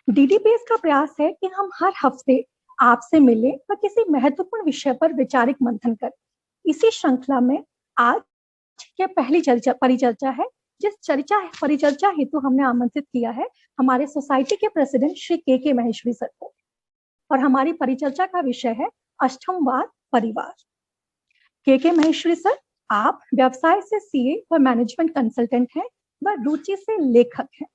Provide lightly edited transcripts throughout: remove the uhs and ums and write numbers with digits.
डीडीपीएस का प्रयास है कि हम हर हफ्ते आपसे मिले व किसी महत्वपूर्ण विषय पर वैचारिक मंथन करें। इसी श्रृंखला में आज की पहली परिचर्चा है, जिस परिचर्चा हेतु हमने आमंत्रित किया है हमारे सोसाइटी के प्रेसिडेंट श्री के महेश्वरी सर को। और हमारी परिचर्चा का विषय है अष्टमवाद परिवार। के महेश्वरी सर, आप व्यवसाय से सीए व मैनेजमेंट कंसल्टेंट हैं व रुचि से लेखक हैं।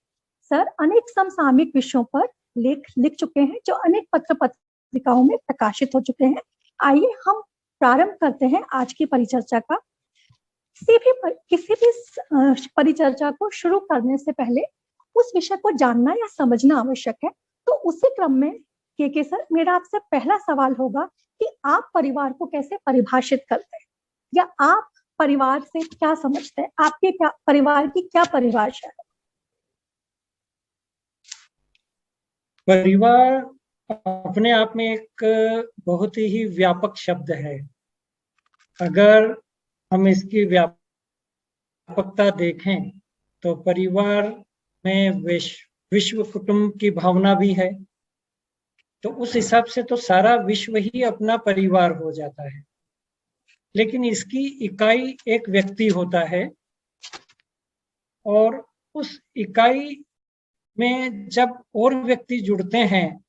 सर अनेक समसामयिक विषयों पर लेख लिख चुके हैं जो अनेक पत्र पत्रिकाओं में प्रकाशित हो चुके हैं। आइए हम प्रारंभ करते हैं आज की परिचर्चा का। किसी भी परिचर्चा को शुरू करने से पहले उस विषय को जानना या समझना आवश्यक है। तो उसी क्रम में के सर, मेरा आपसे पहला सवाल होगा कि आप परिवार को कैसे परिभाषित करते हैं, या आप परिवार से क्या समझते हैं, आपके क्या परिवार की क्या परिभाषा है? परिवार अपने आप में एक बहुत ही व्यापक शब्द है। अगर हम इसकी व्यापकता देखें तो परिवार में विश्व कुटुंब की भावना भी है, तो उस हिसाब से तो सारा विश्व ही अपना परिवार हो जाता है। लेकिन इसकी इकाई एक व्यक्ति होता है, और उस इकाई में जब और व्यक्ति जुड़ते हैं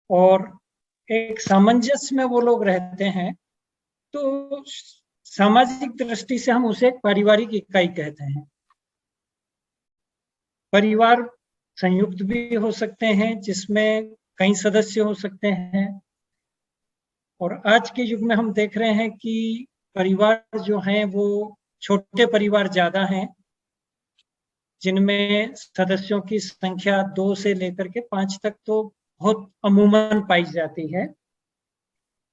और एक सामंजस्य में वो लोग रहते हैं, तो सामाजिक दृष्टि से हम उसे एक पारिवारिक इकाई कहते हैं। परिवार संयुक्त भी हो सकते हैं, जिसमें कई सदस्य हो सकते हैं, और आज के युग में हम देख रहे हैं कि परिवार जो हैं वो छोटे परिवार ज्यादा हैं, जिनमें सदस्यों की संख्या 2 से लेकर के 5 तक तो बहुत अमूमन पाई जाती है।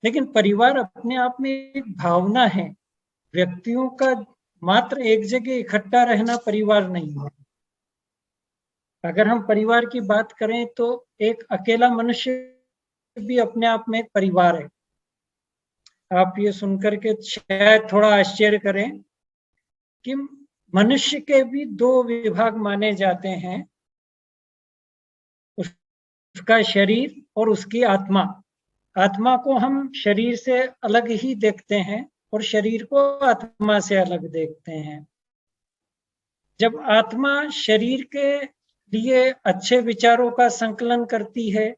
लेकिन परिवार अपने आप में एक भावना है। व्यक्तियों का मात्र एक जगह इकट्ठा रहना परिवार नहीं है। अगर हम परिवार की बात करें तो एक अकेला मनुष्य भी अपने आप में एक परिवार है। आप ये सुनकर के शायद थोड़ा आश्चर्य करें कि मनुष्य के भी 2 विभाग माने जाते हैं, उसका शरीर और उसकी आत्मा। आत्मा को हम शरीर से अलग ही देखते हैं और शरीर को आत्मा से अलग देखते हैं। जब आत्मा शरीर के लिए अच्छे विचारों का संकलन करती है,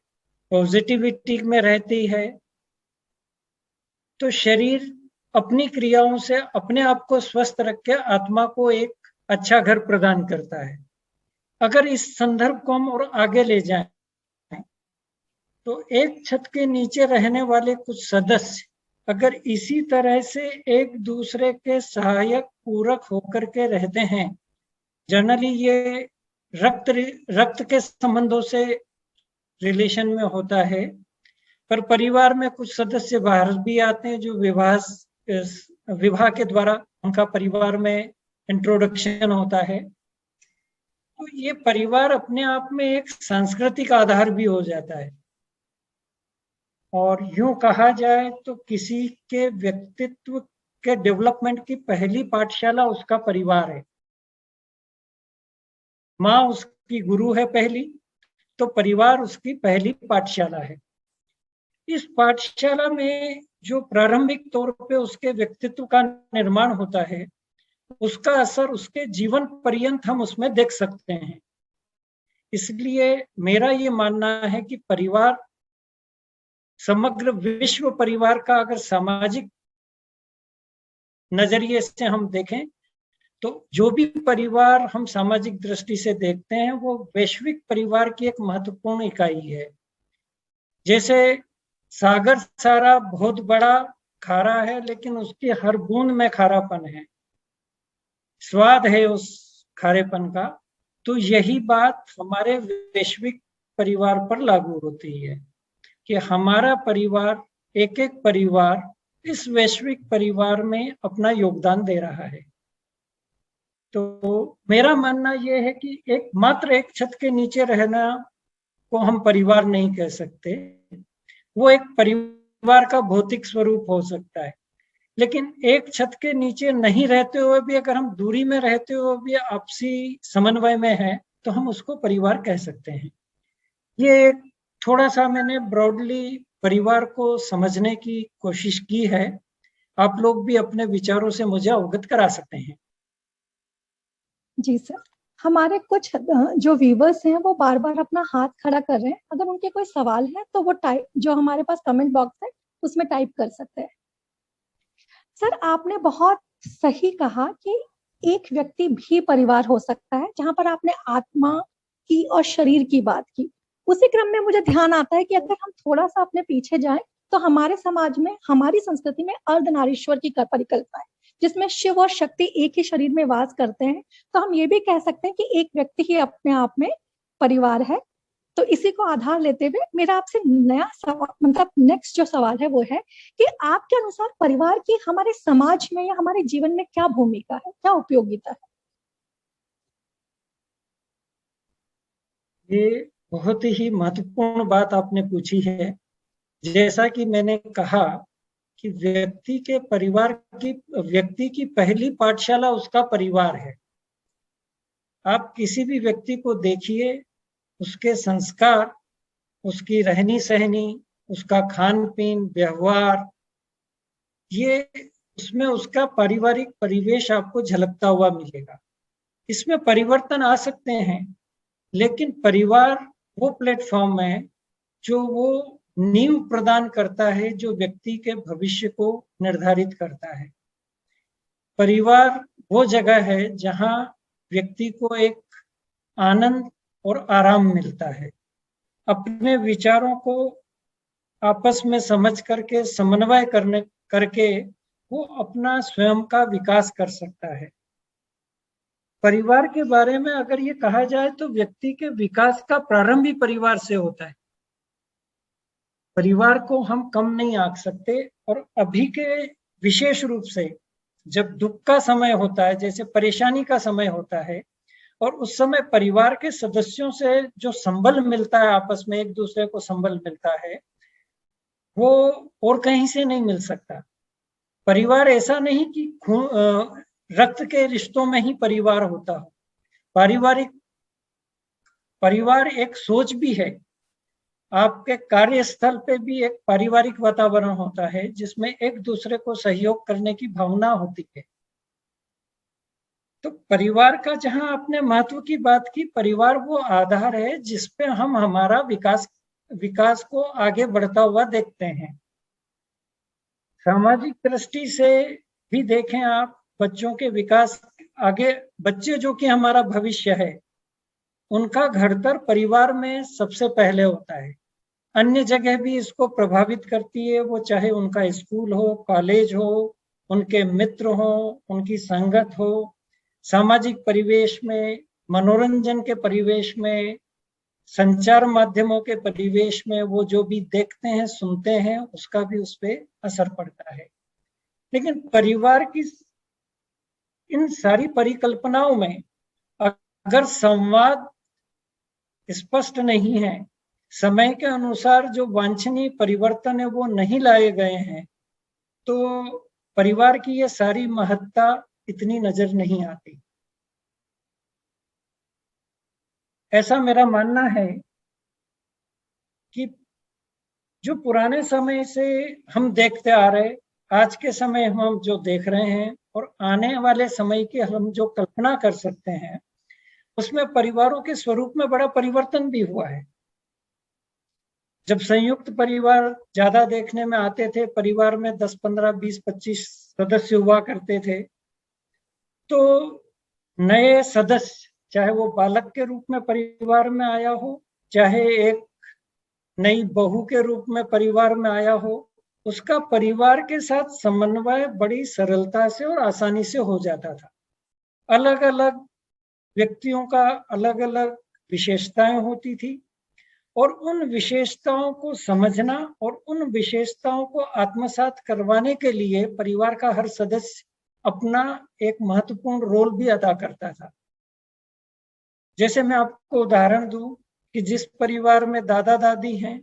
पॉजिटिविटी में रहती है, तो शरीर अपनी क्रियाओं से अपने आप को स्वस्थ रख के आत्मा को एक अच्छा घर प्रदान करता है। अगर इस संदर्भ को हम और आगे ले जाएं तो एक छत के नीचे रहने वाले कुछ सदस्य अगर इसी तरह से एक दूसरे के सहायक पूरक होकर के रहते हैं, जनरली ये रक्त के संबंधों से रिलेशन में होता है, पर परिवार में कुछ सदस्य बाहर भी आते हैं जो विवाह के द्वारा उनका परिवार में इंट्रोडक्शन होता है। तो ये परिवार अपने आप में एक सांस्कृतिक आधार भी हो जाता है, और यूं कहा जाए तो किसी के व्यक्तित्व के डेवलपमेंट की पहली पाठशाला उसका परिवार है। माँ उसकी गुरु है पहली, तो परिवार उसकी पहली पाठशाला है। इस पाठशाला में जो प्रारंभिक तौर पे उसके व्यक्तित्व का निर्माण होता है, उसका असर उसके जीवन पर्यंत हम उसमें देख सकते हैं। इसलिए मेरा ये मानना है कि परिवार, समग्र विश्व परिवार का अगर सामाजिक नजरिए से हम देखें तो जो भी परिवार हम सामाजिक दृष्टि से देखते हैं वो वैश्विक परिवार की एक महत्वपूर्ण इकाई है। जैसे सागर सारा बहुत बड़ा खारा है, लेकिन उसकी हर बूंद में खारापन है, स्वाद है उस खारेपन का। तो यही बात हमारे वैश्विक परिवार पर लागू होती है कि हमारा परिवार, एक एक परिवार इस वैश्विक परिवार में अपना योगदान दे रहा है। तो मेरा मानना यह है कि मात्र एक छत के नीचे रहना को हम परिवार नहीं कह सकते। वो एक परिवार का भौतिक स्वरूप हो सकता है, लेकिन एक छत के नीचे नहीं रहते हुए भी अगर हम दूरी में रहते हुए भी आपसी समन्वय में हैं तो हम उसको परिवार कह सकते हैं। ये थोड़ा सा मैंने ब्रॉडली परिवार को समझने की कोशिश की है। आप लोग भी अपने विचारों से मुझे अवगत करा सकते हैं। जी सर, हमारे कुछ जो व्यूवर्स हैं वो बार बार अपना हाथ खड़ा कर रहे हैं। अगर उनके कोई सवाल है तो वो टाइप, जो हमारे पास कमेंट बॉक्स है उसमें टाइप कर सकते हैं। सर, आपने बहुत सही कहा कि एक व्यक्ति भी परिवार हो सकता है। जहां पर आपने आत्मा की और शरीर की बात की, उसी क्रम में मुझे ध्यान आता है कि अगर हम थोड़ा सा अपने पीछे जाएं तो हमारे समाज में, हमारी संस्कृति में अर्धनारीश्वर की परिकल्पना है, जिसमें शिव और शक्ति एक ही शरीर में वास करते हैं। तो हम ये भी कह सकते हैं कि एक व्यक्ति ही अपने आप में परिवार है। तो इसी को आधार लेते हुए मेरा आपसे नया सवाल, मतलब नेक्स्ट जो सवाल है वो है कि आपके अनुसार परिवार की हमारे समाज में या हमारे जीवन में क्या भूमिका है, क्या उपयोगिता है? ये बहुत ही महत्वपूर्ण बात आपने पूछी है। जैसा कि मैंने कहा कि व्यक्ति की पहली पाठशाला उसका परिवार है। आप किसी भी व्यक्ति को देखिए, उसके संस्कार, उसकी रहनी सहनी, उसका खान पीन, व्यवहार, ये उसमें उसका पारिवारिक परिवेश आपको झलकता हुआ मिलेगा। इसमें परिवर्तन आ सकते हैं, लेकिन परिवार वो प्लेटफॉर्म है जो वो नींव प्रदान करता है, जो व्यक्ति के भविष्य को निर्धारित करता है। परिवार वो जगह है जहां व्यक्ति को एक आनंद और आराम मिलता है। अपने विचारों को आपस में समझ करके, समन्वय करके वो अपना स्वयं का विकास कर सकता है। परिवार के बारे में अगर ये कहा जाए तो व्यक्ति के विकास का प्रारंभ ही परिवार से होता है। परिवार को हम कम नहीं आंक सकते। और अभी के विशेष रूप से जब दुख का समय होता है, जैसे परेशानी का समय होता है, और उस समय परिवार के सदस्यों से जो संबल मिलता है, आपस में एक दूसरे को संबल मिलता है, वो और कहीं से नहीं मिल सकता। परिवार ऐसा नहीं कि रक्त के रिश्तों में ही परिवार होता हो। परिवार एक सोच भी है। आपके कार्यस्थल पे भी एक पारिवारिक वातावरण होता है जिसमें एक दूसरे को सहयोग करने की भावना होती है। तो परिवार का, जहां आपने महत्व की बात की, परिवार वो आधार है जिसपे हम हमारा विकास को आगे बढ़ता हुआ देखते हैं। सामाजिक दृष्टि से भी देखें आप, बच्चों के विकास आगे, बच्चे जो कि हमारा भविष्य है, उनका घड़तर परिवार में सबसे पहले होता है। अन्य जगह भी इसको प्रभावित करती है, वो चाहे उनका स्कूल हो, कॉलेज हो, उनके मित्र हो, उनकी संगत हो, सामाजिक परिवेश में, मनोरंजन के परिवेश में, संचार माध्यमों के परिवेश में वो जो भी देखते हैं, सुनते हैं, उसका भी उस पर असर पड़ता है। लेकिन परिवार की इन सारी परिकल्पनाओं में अगर संवाद स्पष्ट नहीं है, समय के अनुसार जो वांछनीय परिवर्तन है वो नहीं लाए गए हैं, तो परिवार की ये सारी महत्ता इतनी नजर नहीं आती। ऐसा मेरा मानना है कि जो पुराने समय से हम देखते आ रहे, आज के समय हम जो देख रहे हैं और आने वाले समय की हम जो कल्पना कर सकते हैं, उसमें परिवारों के स्वरूप में बड़ा परिवर्तन भी हुआ है। जब संयुक्त परिवार ज्यादा देखने में आते थे, परिवार में 10, 15, 20, 25 सदस्य हुआ करते थे, तो नए सदस्य, चाहे वो बालक के रूप में परिवार में आया हो, चाहे एक नई बहू के रूप में परिवार में आया हो, उसका परिवार के साथ समन्वय बड़ी सरलता से और आसानी से हो जाता था। अलग अलग व्यक्तियों का अलग अलग विशेषताएं होती थी, और उन विशेषताओं को समझना और उन विशेषताओं को आत्मसात करवाने के लिए परिवार का हर सदस्य अपना एक महत्वपूर्ण रोल भी अदा करता था। जैसे मैं आपको उदाहरण दूं कि जिस परिवार में दादा दादी हैं,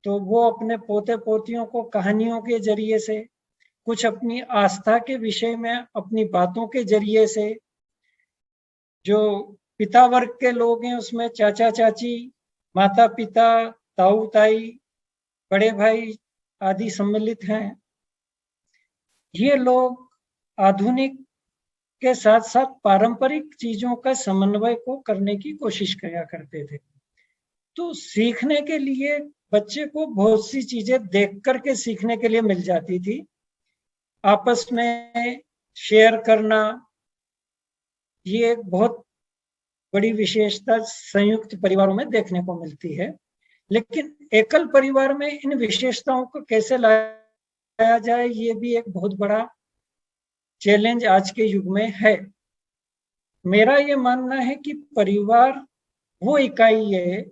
तो वो अपने पोते पोतियों को कहानियों के जरिए से, कुछ अपनी आस्था के विषय में अपनी बातों के जरिए से, जो पिता वर्ग के लोग हैं उसमें चाचा चाची माता पिता, ताऊ ताई, बड़े भाई आदि सम्मिलित हैं। ये लोग आधुनिक के साथ साथ पारंपरिक चीजों का समन्वय को करने की कोशिश किया करते थे। तो सीखने के लिए बच्चे को बहुत सी चीजें देख करके सीखने के लिए मिल जाती थी। आपस में शेयर करना, ये एक बहुत बड़ी विशेषता संयुक्त परिवारों में देखने को मिलती है। लेकिन एकल परिवार में इन विशेषताओं को कैसे लाया जाए, ये भी एक बहुत बड़ा चैलेंज आज के युग में है। मेरा ये मानना है कि परिवार वो इकाई है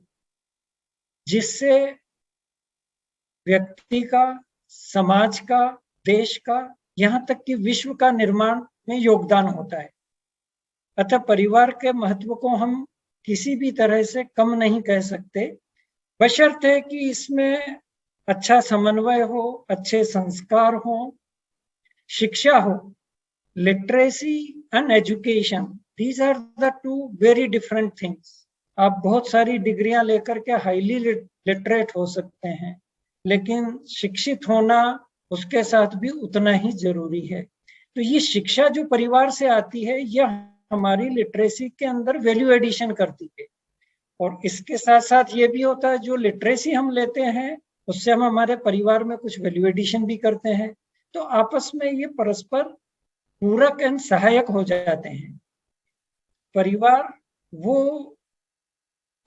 जिससे व्यक्ति का, समाज का, देश का, यहाँ तक कि विश्व का निर्माण में योगदान होता है। अतः परिवार के महत्व को हम किसी भी तरह से कम नहीं कह सकते, बशर्ते कि इसमें अच्छा समन्वय हो, अच्छे संस्कार हो, शिक्षा हो। Literacy and education, these are the two very different things. आप बहुत सारी डिग्रियां लेकर के हाईली लिटरेट हो सकते हैं, लेकिन शिक्षित होना उसके साथ भी उतना ही जरूरी है। तो ये शिक्षा जो परिवार से आती है, यह हमारी लिटरेसी के अंदर वैल्यू एडिशन करती है। और इसके साथ साथ ये भी होता है, जो लिटरेसी हम लेते हैं उससे हम हमारे परिवार में कुछ वैल्यू एडिशन भी करते हैं। तो आपस में ये परस्पर पूरक एवं सहायक हो जाते हैं। परिवार वो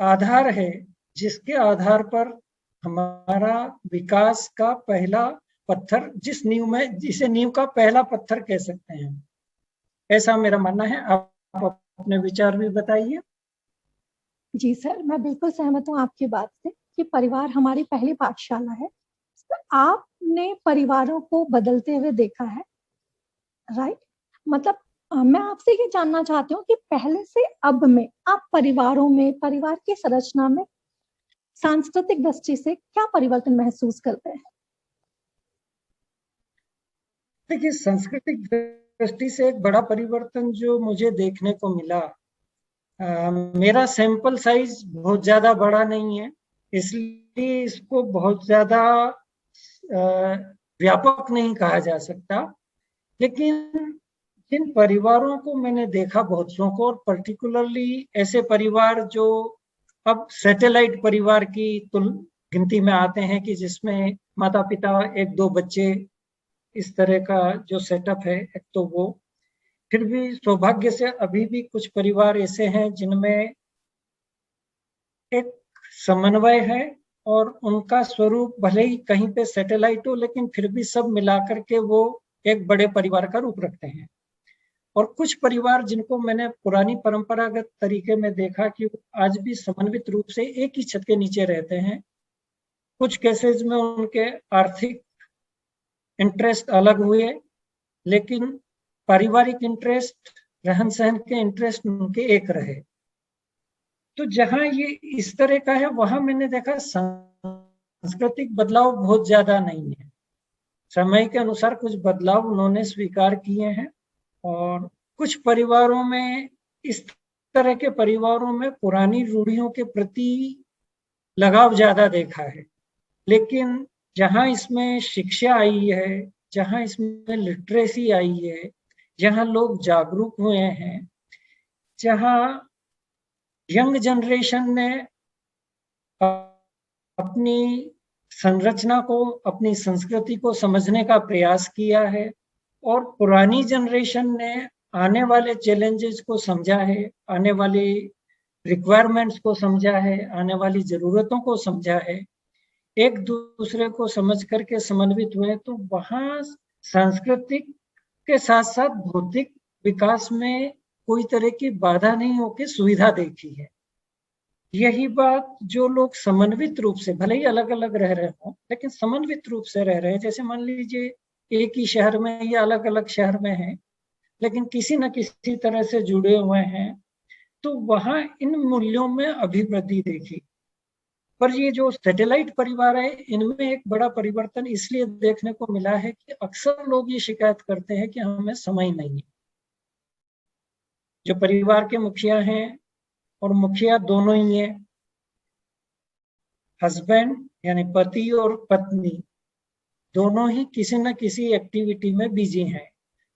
आधार है जिसके आधार पर हमारा विकास का पहला पत्थर, जिसे नींव का पहला पत्थर कह सकते हैं, ऐसा मेरा मानना है। आप अपने विचार भी बताइए। जी सर, मैं बिल्कुल सहमत हूँ आपकी बात से कि परिवार हमारी पहली पाठशाला है। तो आपने परिवारों को बदलते हुए देखा है, राइट? मतलब मैं आपसे ये जानना चाहती हूँ कि पहले से अब में आप परिवारों में, परिवार की संरचना में सांस्कृतिक दृष्टि से क्या परिवर्तन महसूस करते हैं? देखिए, सांस्कृतिक दृष्टि से एक बड़ा परिवर्तन जो मुझे देखने को मिला, मेरा सैंपल साइज बहुत ज्यादा बड़ा नहीं है, इसलिए इसको बहुत ज्यादा व्यापक नहीं कहा जा सकता। लेकिन जिन परिवारों को मैंने देखा, बहुत सौ को, और पर्टिकुलरली ऐसे परिवार जो अब सैटेलाइट परिवार की गिनती में आते हैं, कि जिसमें माता पिता, एक दो बच्चे, इस तरह का जो सेटअप है, एक तो वो, फिर भी सौभाग्य से अभी भी कुछ परिवार ऐसे हैं जिनमें एक समन्वय है और उनका स्वरूप भले ही कहीं पे सैटेलाइट हो, लेकिन फिर भी सब मिलाकर के वो एक बड़े परिवार का रूप रखते हैं। और कुछ परिवार जिनको मैंने पुरानी परंपरागत तरीके में देखा कि आज भी समन्वित रूप से एक ही छत के नीचे रहते हैं। कुछ केसेस में उनके आर्थिक इंटरेस्ट अलग हुए, लेकिन पारिवारिक इंटरेस्ट, रहन सहन के इंटरेस्ट उनके एक रहे। तो जहां ये इस तरह का है, वहां मैंने देखा सांस्कृतिक बदलाव बहुत ज्यादा नहीं है। समय के अनुसार कुछ बदलाव उन्होंने स्वीकार किए हैं, और कुछ परिवारों में, इस तरह के परिवारों में पुरानी रूढ़ियों के प्रति लगाव ज्यादा देखा है। लेकिन जहां इसमें शिक्षा आई है, जहां इसमें लिटरेसी आई है, जहां लोग जागरूक हुए हैं, जहां यंग जनरेशन ने अपनी संरचना को, अपनी संस्कृति को समझने का प्रयास किया है, और पुरानी जनरेशन ने आने वाले चैलेंजेस को समझा है, आने वाली रिक्वायरमेंट्स को समझा है, आने वाली जरूरतों को समझा है, एक दूसरे को समझ करके समन्वित हुए, तो वहां सांस्कृतिक के साथ साथ भौतिक विकास में कोई तरह की बाधा नहीं होकर सुविधा देखी है। यही बात जो लोग समन्वित रूप से, भले ही अलग अलग रह रहे हो, लेकिन समन्वित रूप से रह रहे हैं, जैसे मान लीजिए एक ही शहर में या अलग अलग शहर में हैं, लेकिन किसी न किसी तरह से जुड़े हुए हैं, तो वहां इन मूल्यों में अभिवृद्धि देखी। पर ये जो सैटेलाइट परिवार है, इनमें एक बड़ा परिवर्तन इसलिए देखने को मिला है कि अक्सर लोग ये शिकायत करते हैं कि हमें समय नहीं है। जो परिवार के मुखिया हैं, और मुखिया दोनों ही हैं, हस्बैंड यानी पति और पत्नी दोनों ही किसी न किसी एक्टिविटी में बिजी हैं,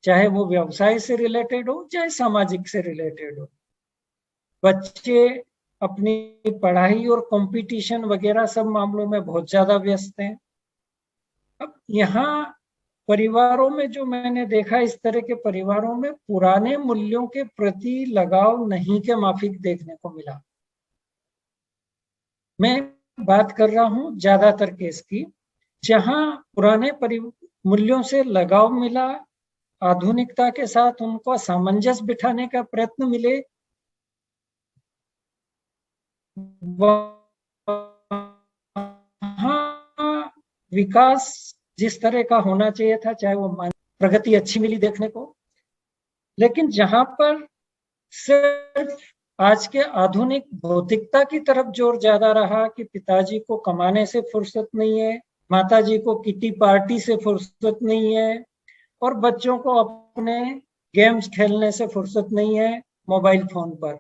चाहे वो व्यवसाय से रिलेटेड हो चाहे सामाजिक से रिलेटेड हो। बच्चे अपनी पढ़ाई और कंपटीशन वगैरह सब मामलों में बहुत ज्यादा व्यस्त हैं। अब यहाँ परिवारों में जो मैंने देखा, इस तरह के परिवारों में पुराने मूल्यों के प्रति लगाव नहीं के माफिक देखने को मिला। मैं बात कर रहा हूं ज्यादातर केस की, जहां पुराने मूल्यों से लगाव मिला, आधुनिकता के साथ उनको सामंजस्य बिठाने का प्रयत्न मिले, वहाँ विकास जिस तरह का होना चाहिए था, चाहे वो प्रगति अच्छी मिली देखने को। लेकिन जहां पर सिर्फ आज के आधुनिक भौतिकता की तरफ जोर ज्यादा रहा कि पिताजी को कमाने से फुर्सत नहीं है, माताजी को किटी पार्टी से फुर्सत नहीं है, और बच्चों को अपने गेम्स खेलने से फुर्सत नहीं है मोबाइल फोन पर,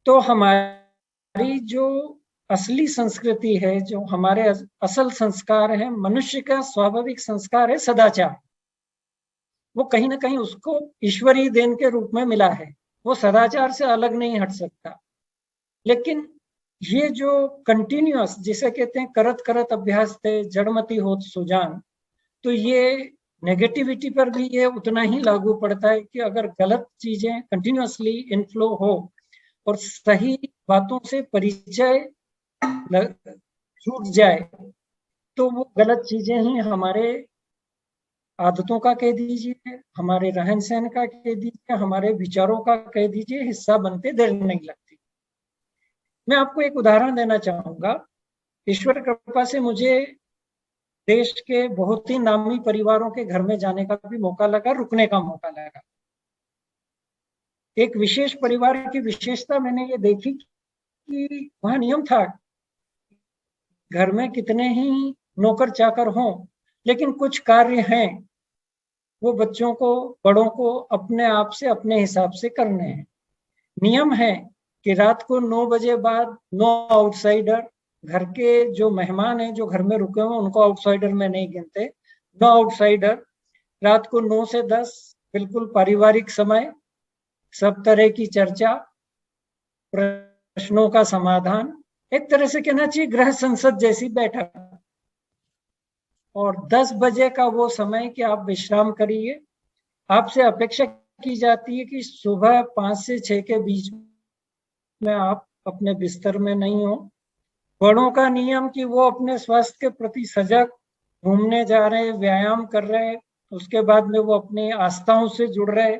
तो हमारी जो असली संस्कृति है, जो हमारे असल संस्कार है, मनुष्य का स्वाभाविक संस्कार है सदाचार, वो कहीं ना कहीं उसको ईश्वरीय देन के रूप में मिला है, वो सदाचार से अलग नहीं हट सकता। लेकिन ये जो कंटिन्यूअस, जिसे कहते हैं करत करत अभ्यास थे जड़मती होत सुजान, तो ये नेगेटिविटी पर भी ये उतना ही लागू पड़ता है कि अगर गलत चीजें कंटिन्यूअसली इनफ्लो हो और सही बातों से परिचय छूट जाए, तो वो गलत चीजें ही हमारे आदतों का कह दीजिए, हमारे रहन सहन का कह दीजिए, हमारे विचारों का कह दीजिए, हिस्सा बनते देर नहीं लगती। मैं आपको एक उदाहरण देना चाहूंगा। ईश्वर कृपा से मुझे देश के बहुत ही नामी परिवारों के घर में जाने का भी मौका लगा, रुकने का मौका लगा। एक विशेष परिवार की विशेषता मैंने ये देखी कि वहां नियम था, घर में कितने ही नौकर चाकर हों, लेकिन कुछ कार्य हैं वो बच्चों को, बड़ों को अपने आप से अपने हिसाब से करने हैं। नियम है कि रात को 9 बजे बाद नो आउटसाइडर, घर के जो मेहमान हैं जो घर में रुके हुए उनको आउटसाइडर में नहीं गिनते, नो आउटसाइडर। रात को 9 से 10 बिल्कुल पारिवारिक समय, सब तरह की चर्चा, प्रश्नों का समाधान, एक तरह से कहना चाहिए गृह संसद जैसी बैठक। और 10 बजे का वो समय कि आप विश्राम करिए। आपसे अपेक्षा की जाती है कि सुबह 5 से 6 के बीच में आप अपने बिस्तर में नहीं हो। बड़ों का नियम कि वो अपने स्वास्थ्य के प्रति सजग, घूमने जा रहे, व्यायाम कर रहे, उसके बाद में वो अपनी आस्थाओं से जुड़ रहे।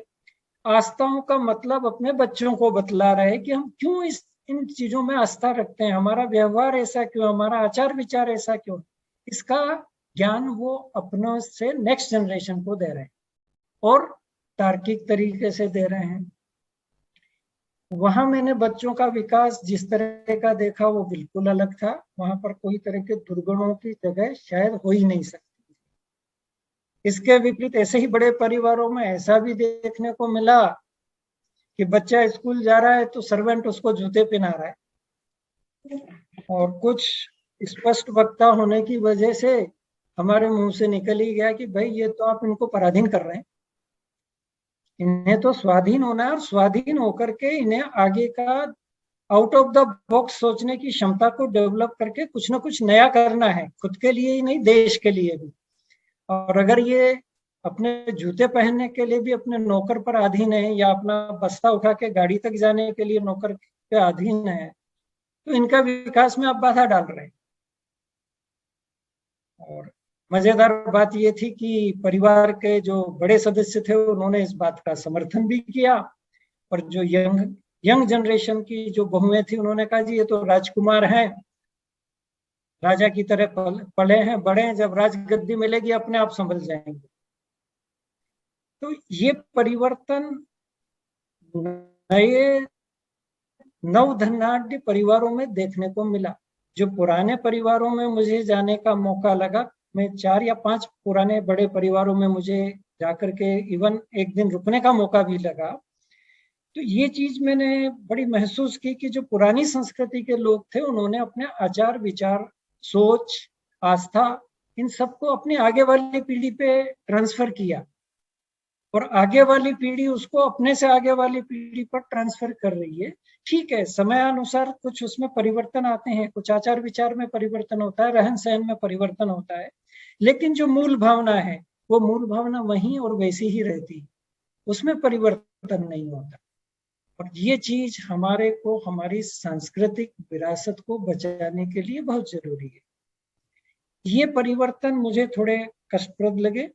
आस्थाओं का मतलब अपने बच्चों को बतला रहे कि हम क्यों इन चीजों में आस्था रखते हैं, हमारा व्यवहार ऐसा क्यों, हमारा आचार विचार ऐसा क्यों। इसका ज्ञान वो अपनों से नेक्स्ट जनरेशन को दे रहे हैं और तार्किक तरीके से दे रहे हैं। वहां मैंने बच्चों का विकास जिस तरह का देखा वो बिल्कुल अलग था। वहां पर कोई तरह के दुर्गुणों की जगह शायद हो ही नहीं सकती। इसके विपरीत ऐसे ही बड़े परिवारों में ऐसा भी देखने को मिला कि बच्चा स्कूल जा रहा है तो सर्वेंट उसको जूते पहना रहा है, और कुछ स्पष्ट वक्ता होने की वजह से हमारे मुंह से निकल ही गया कि भाई ये तो आप इनको पराधीन कर रहे हैं, इन्हें तो स्वाधीन होना है, और स्वाधीन होकर के इन्हें आगे का आउट ऑफ द बॉक्स सोचने की क्षमता को डेवलप करके कुछ ना कुछ नया करना है, खुद के लिए ही नहीं देश के लिए भी। और अगर ये अपने जूते पहनने के लिए भी अपने नौकर पर अधीन है, या अपना बस्ता उठा के गाड़ी तक जाने के लिए नौकर के अधीन है, तो इनका विकास में आप बाधा डाल रहे हैं। और मजेदार बात ये थी कि परिवार के जो बड़े सदस्य थे उन्होंने इस बात का समर्थन भी किया, और जो यंग जनरेशन की जो बहुएं थी उन्होंने कहा जी ये तो राजकुमार हैं, राजा की तरह पले हैं, बड़े हैं, जब राजगद्दी मिलेगी अपने आप संभल जाएंगे। तो ये परिवर्तन नए नवधनाढ़ परिवारों में देखने को मिला। जो पुराने परिवारों में मुझे जाने का मौका लगा, मैं 4 या 5 पुराने बड़े परिवारों में मुझे जाकर के इवन एक दिन रुकने का मौका भी लगा, तो ये चीज मैंने बड़ी महसूस की कि जो पुरानी संस्कृति के लोग थे उन्होंने अपने आचार विचार, सोच, आस्था, इन सबको अपनी आगे वाली पीढ़ी पे ट्रांसफर किया और आगे वाली पीढ़ी उसको अपने से आगे वाली पीढ़ी पर ट्रांसफर कर रही है। ठीक है, समयानुसार कुछ उसमें परिवर्तन आते हैं, कुछ आचार विचार में परिवर्तन होता है, रहन सहन में परिवर्तन होता है, लेकिन जो मूल भावना है वो मूल भावना वहीं और वैसी ही रहती है, उसमें परिवर्तन नहीं होता। और ये चीज हमारे को हमारी सांस्कृतिक विरासत को बचाने के लिए बहुत जरूरी है। ये परिवर्तन मुझे थोड़े कष्टप्रद लगे।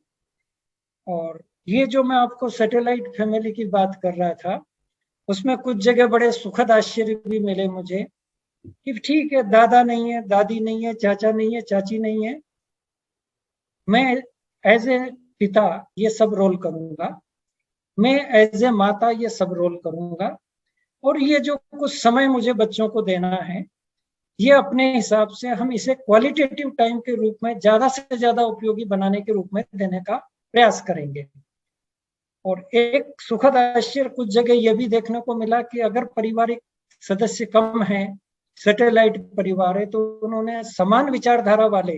और ये जो मैं आपको सैटेलाइट फैमिली की बात कर रहा था, उसमें कुछ जगह बड़े सुखद आश्चर्य भी मिले मुझे कि ठीक है, दादा नहीं है, दादी नहीं है, चाचा नहीं है, चाची नहीं है, मैं एज ए पिता ये सब रोल करूंगा, मैं एज ए माता ये सब रोल करूंगा, और ये जो कुछ समय मुझे बच्चों को देना है ये अपने हिसाब से हम इसे क्वालिटेटिव टाइम के रूप में ज्यादा से ज्यादा उपयोगी बनाने के रूप में देने का प्रयास करेंगे। और एक सुखद आश्चर्य कुछ जगह यह भी देखने को मिला कि अगर पारिवारिक सदस्य कम हैं, सैटेलाइट परिवार है, तो उन्होंने समान विचारधारा वाले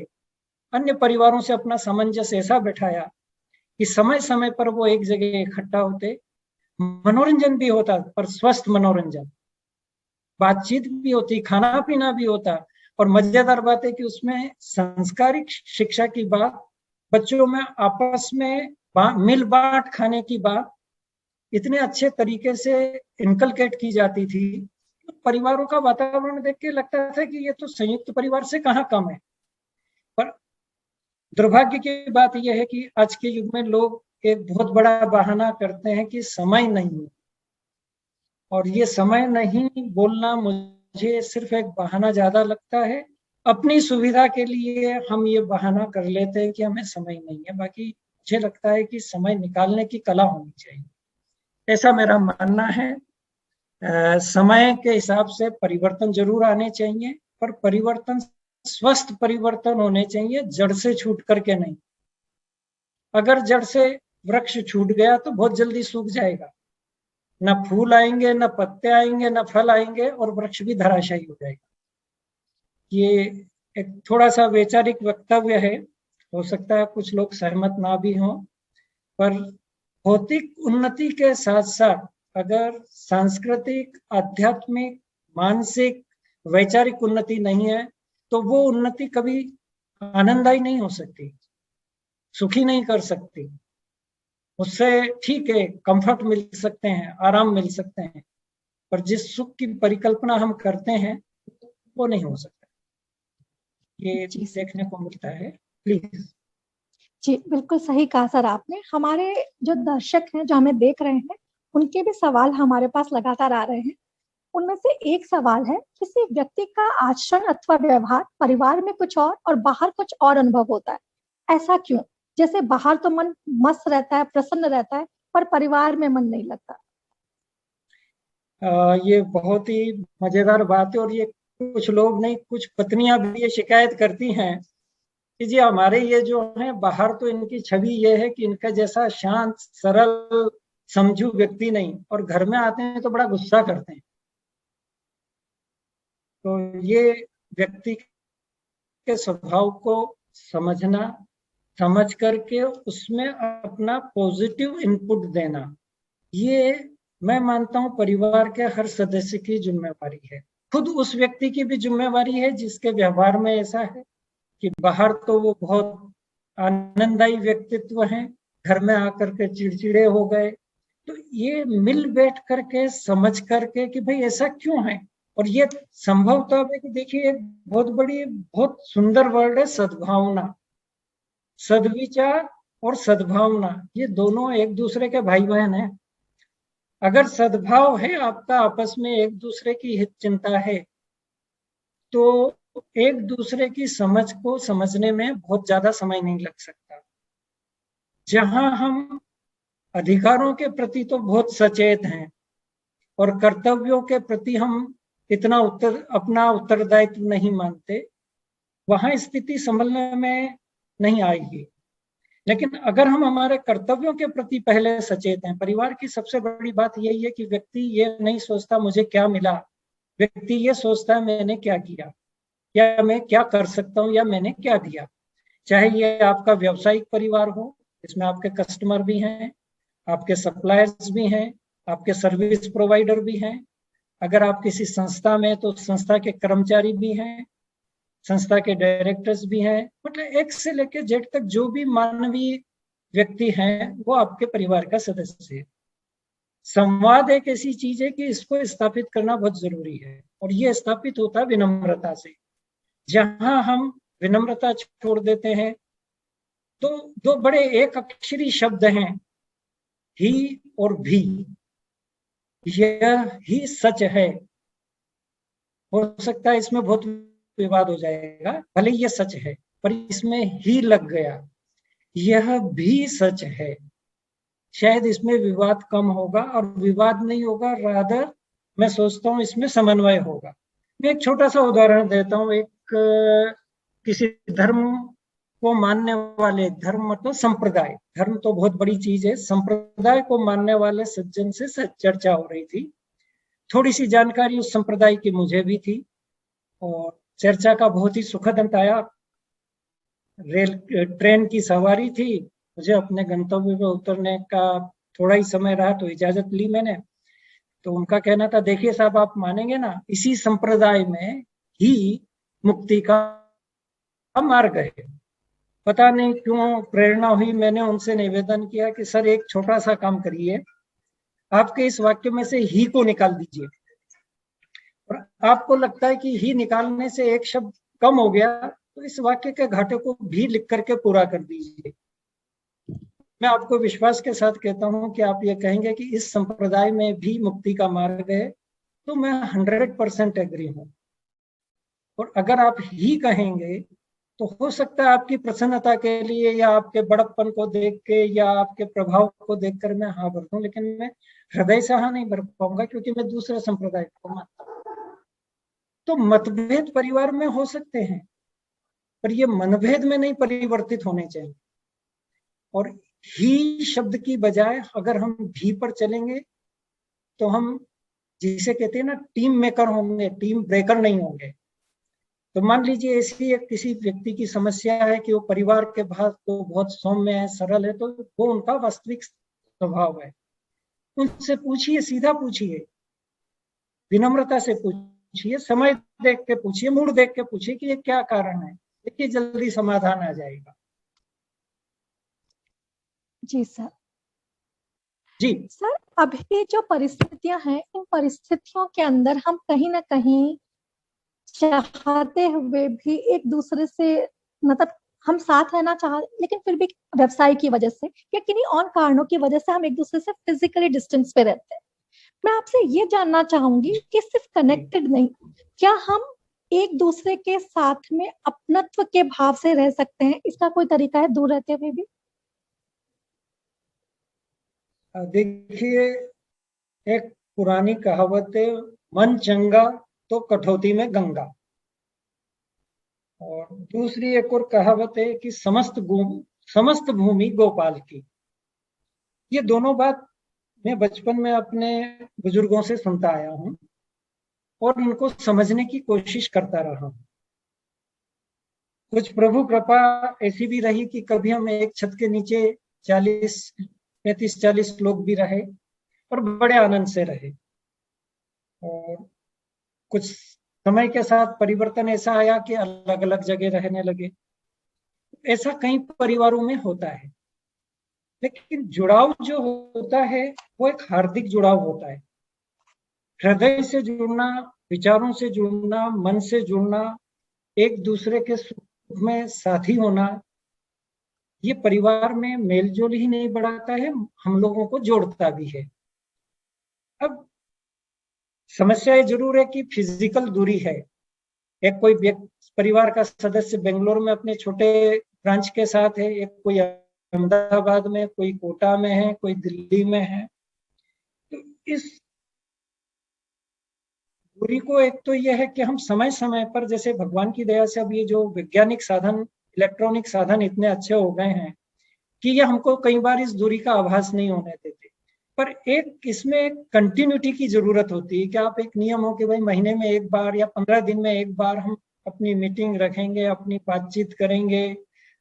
अन्य परिवारों से अपना सामंजस्य ऐसा बैठाया कि समय समय पर वो एक जगह इकट्ठा होते, मनोरंजन भी होता पर स्वस्थ मनोरंजन, बातचीत भी होती, खाना पीना भी होता, और मजेदार बात है कि उसमें संस्कारिक शिक्षा की बात, बच्चों में आपस में मिल बांट खाने की बात इतने अच्छे तरीके से इनकलकेट की जाती थी। परिवारों का वातावरण देख के लगता था कि ये तो संयुक्त परिवार से कहाँ कम है। पर दुर्भाग्य की बात यह है कि आज के युग में लोग एक बहुत बड़ा बहाना करते हैं कि समय नहीं है, और ये समय नहीं बोलना मुझे सिर्फ एक बहाना ज्यादा लगता है। अपनी सुविधा के लिए हम ये बहाना कर लेते हैं कि हमें समय नहीं है, बाकी मुझे लगता है कि समय निकालने की कला होनी चाहिए, ऐसा मेरा मानना है। समय के हिसाब से परिवर्तन जरूर आने चाहिए, पर परिवर्तन स्वस्थ परिवर्तन होने चाहिए, जड़ से छूट करके नहीं। अगर जड़ से वृक्ष छूट गया तो बहुत जल्दी सूख जाएगा, न फूल आएंगे, न पत्ते आएंगे, न फल आएंगे, और वृक्ष भी धराशायी हो जाएगा। ये एक थोड़ा सा वैचारिक वक्तव्य है, हो सकता है कुछ लोग सहमत ना भी हों, पर भौतिक उन्नति के साथ साथ अगर सांस्कृतिक, आध्यात्मिक, मानसिक, वैचारिक उन्नति नहीं है तो वो उन्नति कभी आनंददायी नहीं हो सकती, सुखी नहीं कर सकती। उससे ठीक है, कंफर्ट मिल सकते हैं, आराम मिल सकते हैं, पर जिस सुख की परिकल्पना हम करते हैं वो नहीं हो सकता। ये देखने को मिलता है। प्लीज। जी बिल्कुल सही कहा सर आपने। हमारे जो दर्शक हैं जो हमें देख रहे हैं उनके भी सवाल हमारे पास लगातार आ रहे हैं। उनमें से एक सवाल है, किसी व्यक्ति का आचरण अथवा व्यवहार परिवार में कुछ और बाहर कुछ और अनुभव होता है, ऐसा क्यों? जैसे बाहर तो मन मस्त रहता है, प्रसन्न रहता है, पर परिवार में मन नहीं लगता। ये बहुत ही मजेदार बात है, और ये कुछ लोग नहीं, कुछ पत्नियां भी ये शिकायत करती हैं कि जी हमारे ये जो है बाहर तो इनकी छवि ये है कि इनका जैसा शांत सरल समझू व्यक्ति नहीं, और घर में आते हैं तो बड़ा गुस्सा करते हैं। तो ये व्यक्ति के स्वभाव को समझना, समझ करके उसमें अपना पॉजिटिव इनपुट देना, ये मैं मानता हूं परिवार के हर सदस्य की जिम्मेवारी है। खुद उस व्यक्ति की भी जिम्मेवारी है जिसके व्यवहार में ऐसा है कि बाहर तो वो बहुत आनंददायी व्यक्तित्व है, घर में आकर के चिड़चिड़े हो गए। तो ये मिल बैठ करके समझ करके कि भाई ऐसा क्यों है, और ये संभव तब है कि देखिए एक बहुत सुंदर वर्ड है सद्भावना, सद्विचार और सद्भावना, ये दोनों एक दूसरे के भाई बहन हैं। अगर सद्भाव है आपका, आपस में एक दूसरे की हित चिंता है, तो एक दूसरे की समझ को समझने में बहुत ज्यादा समय नहीं लग सकता। जहां हम अधिकारों के प्रति तो बहुत सचेत हैं और कर्तव्यों के प्रति हम इतना अपना उत्तरदायित्व नहीं मानते, वहां स्थिति संभलने में नहीं आएगी। लेकिन अगर हम हमारे कर्तव्यों के प्रति पहले सचेत हैं, परिवार की सबसे बड़ी बात यही है कि व्यक्ति ये नहीं सोचता मुझे क्या मिला, व्यक्ति ये सोचता है मैंने क्या किया, या मैं क्या कर सकता हूँ, या मैंने क्या दिया। चाहे ये आपका व्यावसायिक परिवार हो, इसमें आपके कस्टमर भी हैं, आपके सप्लायर्स भी हैं, आपके सर्विस प्रोवाइडर भी हैं। अगर आप किसी संस्था में तो संस्था के कर्मचारी भी हैं, संस्था के डायरेक्टर्स भी हैं, मतलब एक से लेकर जेड तक जो भी मानवीय व्यक्ति हैं वो आपके परिवार का सदस्य है। संवाद एक ऐसी चीज है कि इसको स्थापित करना बहुत जरूरी है, और ये स्थापित होता है विनम्रता से। जहां हम विनम्रता छोड़ देते हैं तो दो बड़े एक अक्षरी शब्द हैं, ही और भी। यह ही सच है। हो सकता है इसमें बहुत विवाद हो जाएगा, भले ये सच है, पर इसमें ही लग गया, यह भी सच है, शायद इसमें विवाद कम होगा, और विवाद नहीं होगा, रादर मैं सोचता हूँ इसमें समन्वय होगा। मैं एक छोटा सा उदाहरण देता हूँ। एक किसी धर्म को मानने वाले, धर्म मतलब संप्रदाय, धर्म तो बहुत बड़ी चीज है, संप्रदाय को मानने वाले सज्जन से चर्चा हो रही थी। थोड़ी सी जानकारी उस संप्रदाय की मुझे भी थी, और चर्चा का बहुत ही सुखद अंत आया। ट्रेन की सवारी थी, मुझे अपने गंतव्य पर उतरने का थोड़ा ही समय रहा तो इजाजत ली मैंने। तो उनका कहना था, देखिए साहब आप मानेंगे ना, इसी संप्रदाय में ही मुक्ति का मार्ग है। पता नहीं क्यों प्रेरणा हुई, मैंने उनसे निवेदन किया कि सर एक छोटा सा काम करिए, आपके इस वाक्य में से ही को निकाल दीजिए, और आपको लगता है कि ही निकालने से एक शब्द कम हो गया, तो इस वाक्य के घाटे को भी लिख करके पूरा कर दीजिए। मैं आपको विश्वास के साथ कहता हूं कि आप ये कहेंगे कि इस संप्रदाय में भी मुक्ति का मार्ग है, तो मैं 100% एग्री हूं। और अगर आप ही कहेंगे तो हो सकता है आपकी प्रसन्नता के लिए, या आपके बड़प्पन को देख के, या आपके प्रभाव को देखकर मैं हाँ भर दूं, लेकिन मैं हृदय से हाँ नहीं भर पाऊंगा, क्योंकि मैं दूसरे संप्रदाय को मानता हूं। तो मतभेद परिवार में हो सकते हैं, पर ये मनभेद में नहीं परिवर्तित होने चाहिए। और ही शब्द की बजाय अगर हम भी पर चलेंगे तो हम, जिसे कहते हैं ना, टीम मेकर होंगे, टीम ब्रेकर नहीं होंगे। तो मान लीजिए ऐसी एक किसी व्यक्ति की समस्या है कि वो परिवार के बाहर तो बहुत सौम्य है, सरल है, तो वो उनका वास्तविक स्वभाव है। उनसे पूछिए, सीधा पूछिए, विनम्रता से पूछिए, समय देख के पूछिए, मूड देख के पूछिए कि ये क्या कारण है, देखिए जल्दी समाधान आ जाएगा। जी सर। जी सर, अभी जो परिस्थितियां हैं, इन परिस्थितियों के अंदर हम कहीं ना कहीं चाहते हुए भी एक दूसरे से, मतलब हम साथ रहना चाह, लेकिन फिर भी व्यवसाय की वजह से या किन्हीं और कारणों की वजह से हम एक दूसरे से फिजिकली डिस्टेंस पे रहते हैं। मैं आपसे ये जानना चाहूंगी कि सिर्फ कनेक्टेड नहीं, क्या हम एक दूसरे के साथ में अपनत्व के भाव से रह सकते हैं? इसका कोई तरीका है दूर रहते हुए भी? देखिए, एक पुरानी कहावत है, मन चंगा तो कठौती में गंगा। और दूसरी एक और कहावत है कि समस्त भूमि गोपाल की। ये दोनों बात मैं बचपन में अपने बुजुर्गों से सुनता आया हूँ, और इनको समझने की कोशिश करता रहा हूँ। कुछ प्रभु कृपा ऐसी भी रही कि कभी हम एक छत के नीचे 35-40 लोग भी रहे, और बड़े आनंद से रहे। और कुछ समय के साथ परिवर्तन ऐसा आया कि अलग अलग जगह रहने लगे। ऐसा कई परिवारों में होता है, लेकिन जुड़ाव जो होता है वो एक हार्दिक जुड़ाव होता है। हृदय से जुड़ना, विचारों से जुड़ना, मन से जुड़ना, एक दूसरे के सुख में साथी होना, ये परिवार में मेलजोल ही नहीं बढ़ाता है, हम लोगों को जोड़ता भी है। अब समस्या जरूर है कि फिजिकल दूरी है। एक कोई परिवार का सदस्य बेंगलोर में अपने छोटे ब्रांच के साथ है, एक कोई अहमदाबाद में, कोई कोटा में है, कोई दिल्ली में है। तो इस दूरी को, एक तो यह है कि हम समय समय पर, जैसे भगवान की दया से अब ये जो वैज्ञानिक साधन, इलेक्ट्रॉनिक साधन इतने अच्छे हो गए हैं कि ये हमको कई बार इस दूरी का आभास नहीं होने देते। पर एक इसमें कंटिन्यूटी की जरूरत होती है कि आप एक नियम हो कि भाई महीने में एक बार या 15 दिन में एक बार हम अपनी मीटिंग रखेंगे, अपनी बातचीत करेंगे,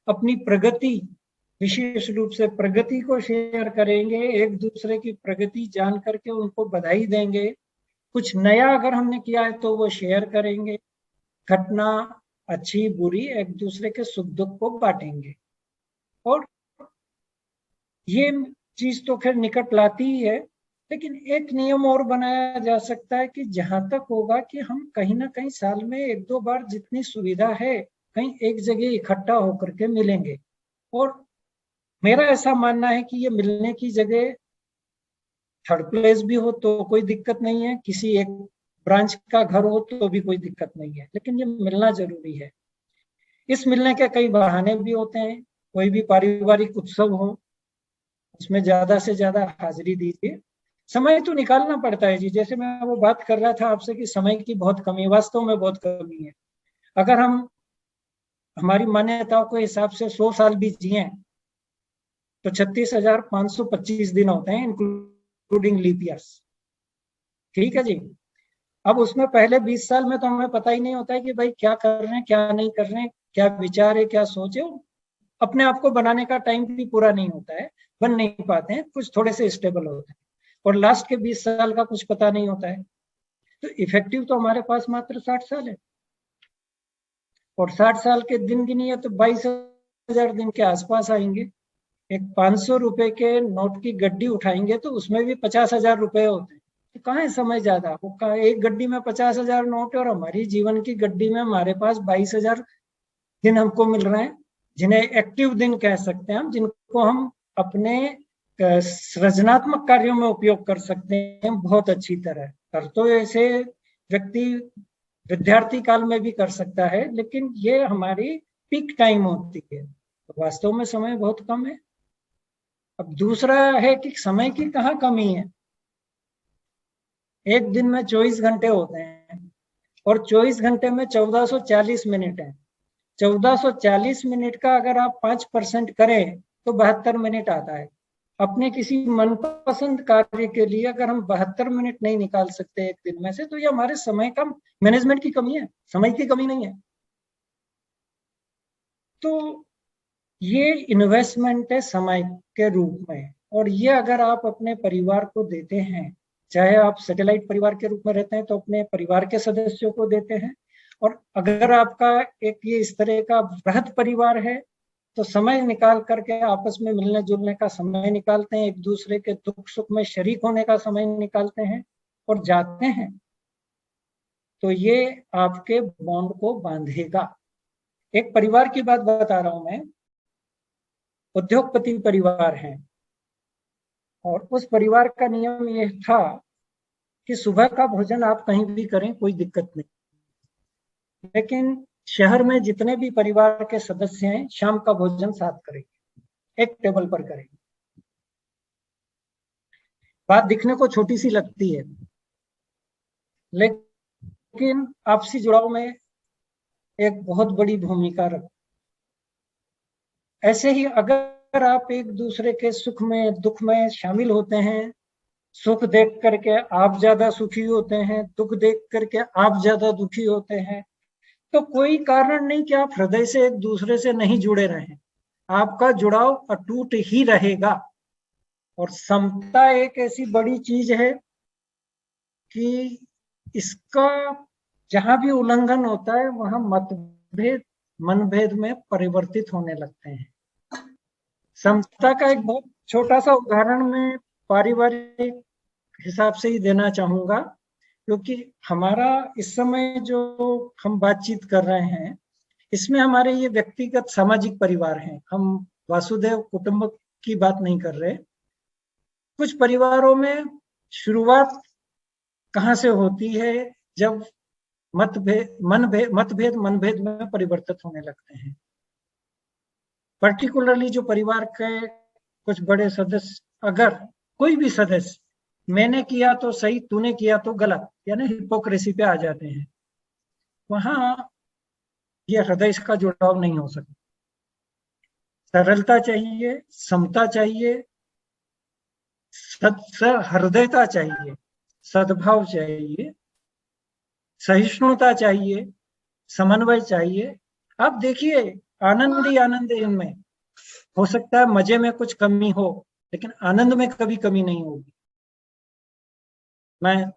अपनी प्रगति, विशेष रूप से प्रगति को शेयर करेंगे, एक दूसरे की प्रगति जान करके उनको बधाई देंगे, कुछ नया अगर हमने किया है तो वो शेयर करेंगे, घटना अच्छी बुरी एक दूसरे के सुख दुख को बांटेंगे। और ये चीज तो खैर निकट लाती ही है, लेकिन एक नियम और बनाया जा सकता है कि जहां तक होगा कि हम कहीं ना कहीं साल में एक दो बार जितनी सुविधा है कहीं एक जगह इकट्ठा होकर के मिलेंगे। और मेरा ऐसा मानना है कि ये मिलने की जगह थर्ड प्लेस भी हो तो कोई दिक्कत नहीं है, किसी एक ब्रांच का घर हो तो भी कोई दिक्कत नहीं है, लेकिन ये मिलना जरूरी है। इस मिलने के कई बहाने भी होते हैं, कोई भी पारिवारिक उत्सव हो उसमें ज्यादा से ज्यादा हाजिरी दीजिए। समय तो निकालना पड़ता है जी, जैसे मैं वो बात कर रहा था आपसे कि समय की बहुत कमी, वास्तव में बहुत कमी है। अगर हम हमारी मान्यताओं के हिसाब से 100 साल भी जिए तो 36,525 दिन होते हैं इंक्लूडिंग लीप ईयर्स। ठीक है जी। अब उसमें पहले 20 साल में तो हमें पता ही नहीं होता है कि भाई क्या कर रहे हैं क्या नहीं कर रहे हैं, क्या विचार है क्या सोच है, अपने आप को बनाने का टाइम भी पूरा नहीं होता है, बन नहीं पाते हैं, कुछ थोड़े से स्टेबल होते हैं, और लास्ट के 20 साल का कुछ पता नहीं होता है। तो इफेक्टिव तो हमारे पास मात्र 60 साल है, और 60 साल के दिन गिनिए तो 22,000 दिन के आसपास आएंगे। एक 500 रुपए के नोट की गड्डी उठाएंगे तो उसमें भी 50,000 रुपए होते हैं। तो कहाँ है समय ज्यादा, वो कहाँ, एक गड्डी में 50,000 नोट है और हमारी जीवन की गड्डी में हमारे पास 22,000 दिन हमको मिल रहे हैं, जिन्हें एक्टिव दिन कह सकते हैं हम, जिनको हम अपने सृजनात्मक कार्यों में उपयोग कर सकते हैं बहुत अच्छी तरह। कर तो ऐसे व्यक्ति विद्यार्थी काल में भी कर सकता है, लेकिन ये हमारी पीक टाइम होती है, तो वास्तव में समय बहुत कम है। अब दूसरा है कि समय की कहाँ कमी है। एक दिन में 24 घंटे होते हैं और 24 घंटे में 1440 मिनट है। 1440 मिनट का अगर आप 5% करें तो 72 मिनट आता है। अपने किसी मनपसंद कार्य के लिए अगर हम 72 मिनट नहीं निकाल सकते एक दिन में से, तो ये हमारे समय का मैनेजमेंट की कमी है, समय की कमी नहीं है। तो ये इन्वेस्टमेंट है समय के रूप में, और ये अगर आप अपने परिवार को देते हैं, चाहे आप सैटेलाइट परिवार के रूप में रहते हैं तो अपने परिवार के सदस्यों को देते हैं, और अगर आपका एक ये इस तरह का बृहद परिवार है तो समय निकाल करके आपस में मिलने जुलने का समय निकालते हैं, एक दूसरे के दुख सुख में शरीक होने का समय निकालते हैं और जाते हैं, तो ये आपके बॉन्ड को बांधेगा। एक परिवार की बात बता रहा हूं मैं, उद्योगपति परिवार है, और उस परिवार का नियम यह था कि सुबह का भोजन आप कहीं भी करें कोई दिक्कत नहीं, लेकिन शहर में जितने भी परिवार के सदस्य हैं शाम का भोजन साथ करेंगे, एक टेबल पर करेंगे। बात दिखने को छोटी सी लगती है, लेकिन आपसी जुड़ाव में एक बहुत बड़ी भूमिका रखती। ऐसे ही अगर आप एक दूसरे के सुख में दुख में शामिल होते हैं, सुख देख करके आप ज्यादा सुखी होते हैं, दुख देख करके आप ज्यादा दुखी होते हैं, तो कोई कारण नहीं कि आप हृदय से एक दूसरे से नहीं जुड़े रहें, आपका जुड़ाव अटूट ही रहेगा। और समता एक ऐसी बड़ी चीज है कि इसका जहां भी उल्लंघन होता है वहां मतभेद मनभेद में परिवर्तित होने लगते हैं। समता का एक बहुत छोटा सा उदाहरण मैं पारिवारिक हिसाब से ही देना चाहूंगा, क्योंकि हमारा इस समय जो हम बातचीत कर रहे हैं इसमें हमारे ये व्यक्तिगत सामाजिक परिवार हैं, हम वासुदेव कुटुंब की बात नहीं कर रहे। कुछ परिवारों में शुरुआत कहाँ से होती है, जब मतभेद मनभेद में परिवर्तित होने लगते हैं। पर्टिकुलरली जो परिवार के कुछ बड़े सदस्य, अगर कोई भी सदस्य मैंने किया तो सही तूने किया तो गलत, यानी हिपोक्रेसी पे आ जाते हैं, वहां ये हृदय का जुड़ाव नहीं हो सकता। सरलता चाहिए, समता चाहिए, हृदयता चाहिए, सद्भाव चाहिए, सहिष्णुता चाहिए, समन्वय चाहिए। आप देखिए, आनंद ही आनंद है इनमें। हो सकता है मजे में कुछ कमी हो, लेकिन आनंद में कभी कमी नहीं होगी। मैं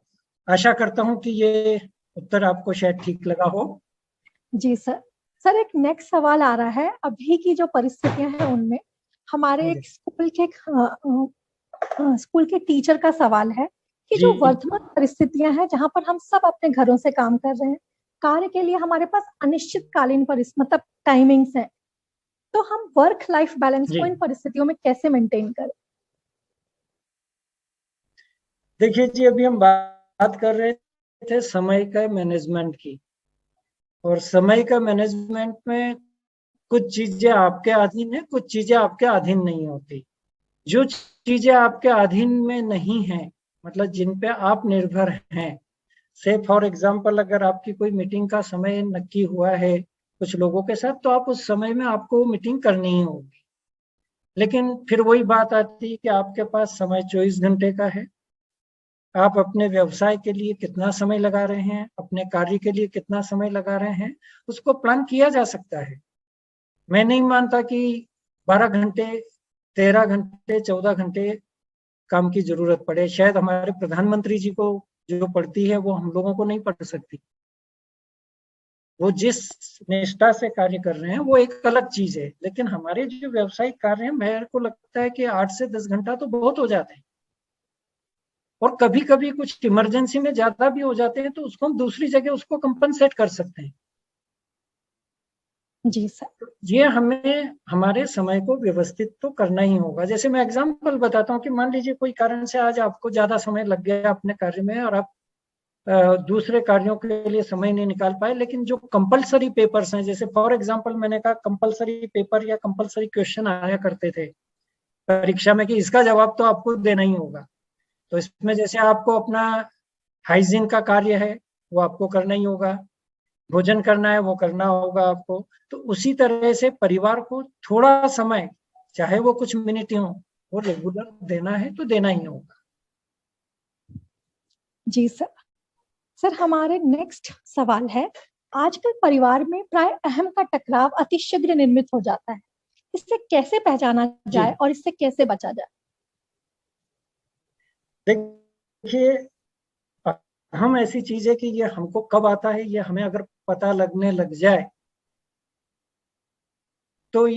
आशा करता हूं कि ये उत्तर आपको शायद ठीक लगा हो। जी सर। सर, एक नेक्स्ट सवाल आ रहा है। अभी की जो परिस्थितियां हैं उनमें हमारे एक स्कूल के टीचर का सवाल है कि जी जो वर्तमान परिस्थितियां हैं जहां पर हम सब अपने घरों से काम कर रहे हैं, कार्य के लिए हमारे पास अनिश्चितकालीन मतलब टाइमिंग्स है, तो हम वर्क लाइफ बैलेंस जी को इन परिस्थितियों में कैसे मेंटेन करें? देखिए जी, अभी हम बात कर रहे थे समय का मैनेजमेंट की, और समय का मैनेजमेंट में कुछ चीजें आपके अधीन है, कुछ चीजें आपके अधीन नहीं होती। जो चीजें आपके अधीन में नहीं है, मतलब जिन पे आप निर्भर हैं, से फॉर एग्जाम्पल अगर आपकी कोई मीटिंग का समय नक्की हुआ है कुछ लोगों के साथ, तो आप उस समय में आपको मीटिंग करनी ही होगी। लेकिन फिर वही बात आती है कि आपके पास समय 24 घंटे का है। आप अपने व्यवसाय के लिए कितना समय लगा रहे हैं, अपने कार्य के लिए कितना समय लगा रहे हैं, उसको प्लान किया जा सकता है। मैं नहीं मानता कि 12 घंटे, 13 घंटे, 14 घंटे काम की जरूरत पड़े। शायद हमारे प्रधानमंत्री जी को जो पड़ती है वो हम लोगों को नहीं पड़ सकती। वो जिस निष्ठा से कार्य कर रहे हैं वो एक अलग चीज है, लेकिन हमारे जो व्यावसायिक कार्य हैं, मेरे को लगता है कि 8 से 10 घंटा तो बहुत हो जाते हैं। और कभी कभी कुछ इमरजेंसी में ज्यादा भी हो जाते हैं, तो उसको हम दूसरी जगह उसको कंपनसेट कर सकते हैं। जी सर। ये हमें हमारे समय को व्यवस्थित तो करना ही होगा। जैसे मैं एग्जांपल बताता हूँ कि मान लीजिए कोई कारण से आज आपको ज्यादा समय लग गया अपने कार्य में, और आप दूसरे कार्यों के लिए समय नहीं निकाल पाए, लेकिन जो कंपलसरी पेपर्स हैं, जैसे फॉर एग्जांपल मैंने कहा कंपलसरी पेपर या कंपलसरी क्वेश्चन आया करते थे परीक्षा में कि इसका जवाब तो आपको देना ही होगा। तो इसमें जैसे आपको अपना हाइजीन का कार्य है वो आपको करना ही होगा, भोजन करना है वो करना होगा आपको। तो उसी तरह से परिवार को थोड़ा समय, चाहे वो कुछ मिनट ही हो, वो रेगुलर देना है तो देना ही होगा। जी सर। सर, हमारे नेक्स्ट सवाल है, आजकल परिवार में प्राय अहम का टकराव अतिशीघ्र निर्मित हो जाता है, इससे कैसे पहचाना जी जाए और इससे कैसे बचा जाए? देखिए, हम ऐसी चीज है कि ये हमको कब आता है, ये हमें अगर पता लगने लग जाए तो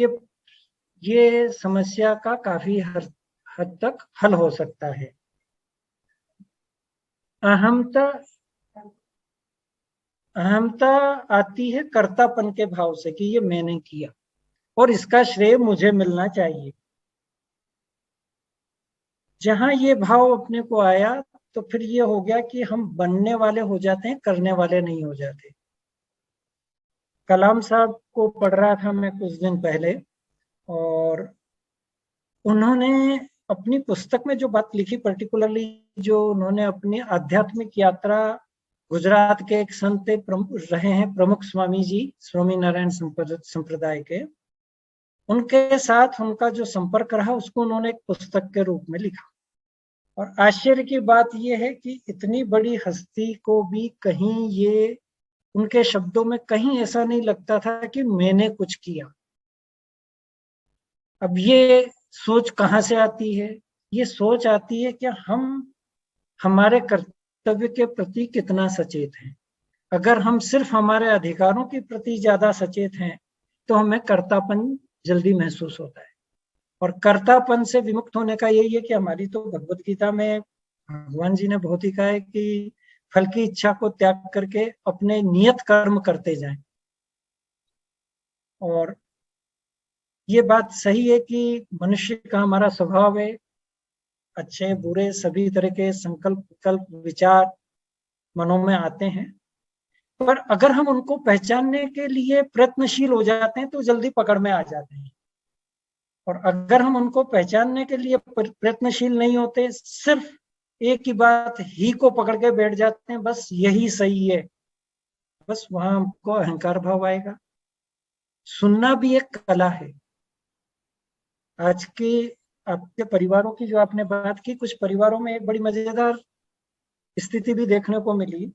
ये समस्या का काफी हद तक हल हो सकता है। अहमता अहमता आती है कर्तापन के भाव से कि ये मैंने किया और इसका श्रेय मुझे मिलना चाहिए। जहां ये भाव अपने को आया, तो फिर ये हो गया कि हम बनने वाले हो जाते हैं, करने वाले नहीं हो जाते। कलाम साहब को पढ़ रहा था मैं कुछ दिन पहले, और उन्होंने अपनी पुस्तक में जो बात लिखी, पर्टिकुलरली जो उन्होंने अपनी आध्यात्मिक यात्रा, गुजरात के एक संत रहे हैं प्रमुख स्वामी जी, स्वामी नारायण संप्रदाय के, उनके साथ उनका जो संपर्क रहा उसको उन्होंने एक पुस्तक के रूप में लिखा। और आश्चर्य की बात यह है कि इतनी बड़ी हस्ती को भी कहीं ये उनके शब्दों में कहीं ऐसा नहीं लगता था कि मैंने कुछ किया। अब ये सोच कहाँ से आती है? ये सोच आती है कि हम हमारे कर्तव्य के प्रति कितना सचेत हैं। अगर हम सिर्फ हमारे अधिकारों के प्रति ज्यादा सचेत हैं, तो हमें कर्तापन जल्दी महसूस होता है। और कर्तापन से विमुक्त होने का यही है कि हमारी तो भगवत गीता में भगवान जी ने बहुत ही कहा है कि फल की इच्छा को त्याग करके अपने नियत कर्म करते जाएं। और ये बात सही है कि मनुष्य का हमारा स्वभाव है, अच्छे बुरे सभी तरह के संकल्प विकल्प विचार मनों में आते हैं, पर अगर हम उनको पहचानने के लिए प्रयत्नशील हो जाते हैं तो जल्दी पकड़ में आ जाते हैं। और अगर हम उनको पहचानने के लिए प्रयत्नशील नहीं होते, सिर्फ एक ही बात ही को पकड़ के बैठ जाते हैं, बस यही सही है, बस वहां हमको अहंकार भाव आएगा। सुनना भी एक कला है। आज के आपके परिवारों की जो आपने बात की, कुछ परिवारों में एक बड़ी मजेदार स्थिति भी देखने को मिली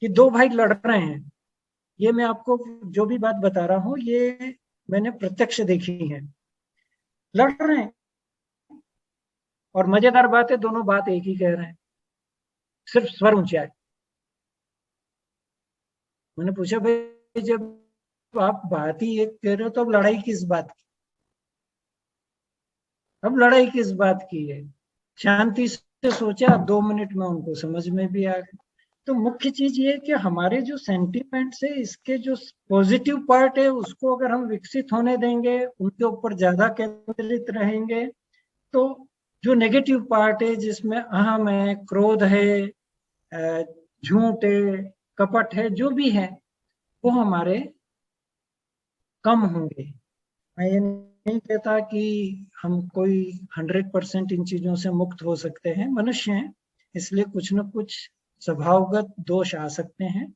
कि दो भाई लड़ रहे हैं। ये मैं आपको जो भी बात बता रहा हूँ ये मैंने प्रत्यक्ष देखी है। लड़ रहे हैं और मजेदार बात है, दोनों बात एक ही कह रहे हैं, सिर्फ स्वर ऊंचा है। मैंने पूछा भाई जब आप बात ही एक कह रहे हो तो अब लड़ाई किस बात की? अब लड़ाई किस बात की है? शांति से सोचा, 2 मिनट में उनको समझ में भी आ गया। तो मुख्य चीज ये है कि हमारे जो सेंटिमेंट्स है, इसके जो पॉजिटिव पार्ट है उसको अगर हम विकसित होने देंगे, उनके ऊपर ज्यादा केंद्रित रहेंगे, तो जो नेगेटिव पार्ट है जिसमें अहम है, क्रोध है, झूठ है, कपट है, जो भी है वो हमारे कम होंगे। मैं ये नहीं कहता कि हम कोई 100% इन चीजों से मुक्त हो सकते हैं, मनुष्य हैं इसलिए कुछ न कुछ स्वभावगत दोष आ सकते हैं,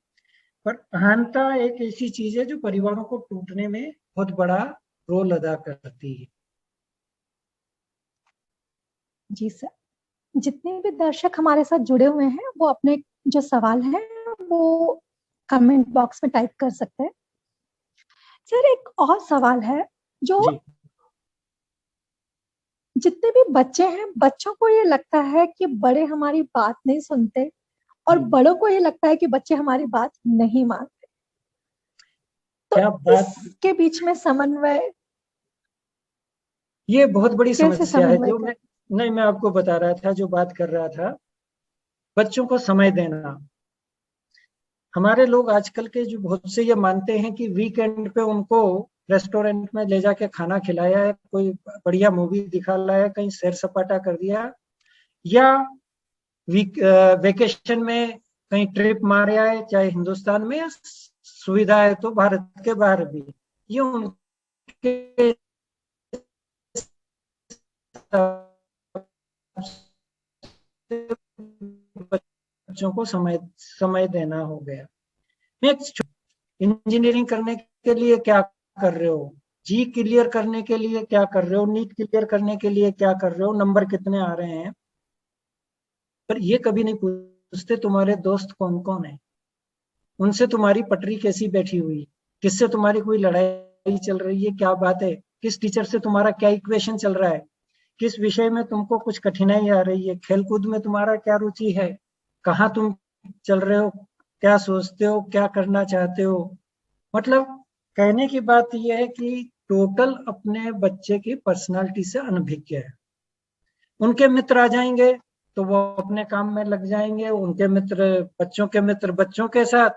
पर अहंता एक ऐसी चीज है जो परिवारों को टूटने में बहुत बड़ा रोल अदा करती है। जी सर, जितने भी दर्शक हमारे साथ जुड़े हुए हैं वो अपने जो सवाल हैं वो कमेंट बॉक्स में टाइप कर सकते हैं। सर एक और सवाल है जो जी। जितने भी बच्चे हैं, बच्चों को ये लगता है कि बड़े हमारी बात नहीं सुनते और बड़ों को ये लगता है कि बच्चे हमारी बात नहीं मानते, क्या तो बात, इसके बीच में समन्वय ये बहुत बड़ी कैसे समस्या है। समन्वय जो कर? मैं आपको बता रहा था, जो बात कर रहा था, बच्चों को समय देना। हमारे लोग आजकल के जो बहुत से ये मानते हैं कि वीकेंड पे उनको रेस्टोरेंट में ले जाके खाना खिलाया है, कोई बढ़िया मूवी दिखा लाया है, कहीं सैर सपाटा कर दिया, या वेकेशन में कहीं ट्रिप मारे आए, चाहे हिंदुस्तान में, या सुविधा है तो भारत के बाहर भी, ये उनके बच्चों को समय देना हो गया। नेक्स्ट, इंजीनियरिंग करने के लिए क्या कर रहे हो, जी क्लियर करने के लिए क्या कर रहे हो, नीट क्लियर करने के लिए क्या कर रहे हो, नंबर कितने आ रहे हैं, पर ये कभी नहीं पूछते तुम्हारे दोस्त कौन कौन है, उनसे तुम्हारी पटरी कैसी बैठी हुई, किससे तुम्हारी कोई लड़ाई चल रही है, क्या बात है, किस टीचर से तुम्हारा क्या इक्वेशन चल रहा है, किस विषय में तुमको कुछ कठिनाई आ रही है, खेलकूद में तुम्हारा क्या रुचि है, कहाँ तुम चल रहे हो, क्या सोचते हो, क्या करना चाहते हो। मतलब कहने की बात यह है कि टोटल अपने बच्चे की पर्सनालिटी से अनभिज्ञ है। उनके मित्र आ जाएंगे तो वो अपने काम में लग जाएंगे, उनके मित्र बच्चों के साथ,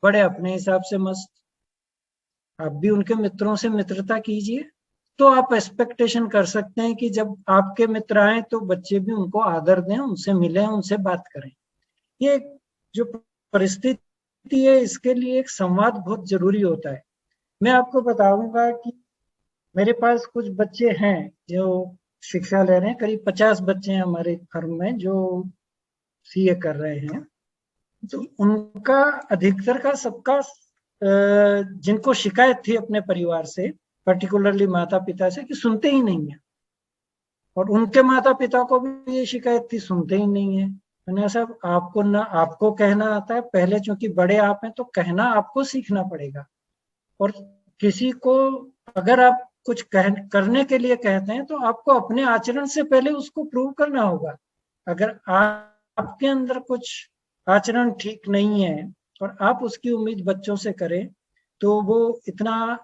बड़े अपने हिसाब से मस्त। आप भी उनके मित्रों से मित्रता कीजिए, तो आप एक्सपेक्टेशन कर सकते हैं कि जब आपके मित्र आए तो बच्चे भी उनको आदर दें, उनसे मिलें, उनसे बात करें। ये जो परिस्थिति है इसके लिए एक संवाद बहुत जरूरी होता है। मैं आपको बताऊंगा कि मेरे पास कुछ बच्चे हैं जो शिक्षा ले रहे हैं, करीब 50 बच्चे हैं हमारे फर्म में जो सीए कर रहे हैं। तो उनका अधिकतर का सबका जिनको शिकायत थी अपने परिवार से, पर्टिकुलरली माता पिता से, कि सुनते ही नहीं है, और उनके माता पिता को भी ये शिकायत थी, सुनते ही नहीं है। मैंने साहब आपको ना आपको कहना आता है, पहले चूंकि बड़े आप हैं तो कहना आपको सीखना पड़ेगा, और किसी को अगर आप कुछ करने के लिए कहते हैं तो आपको अपने आचरण से पहले उसको प्रूव करना होगा। अगर आपके अंदर कुछ आचरण ठीक नहीं है और आप उसकी उम्मीद बच्चों से करें तो वो इतना,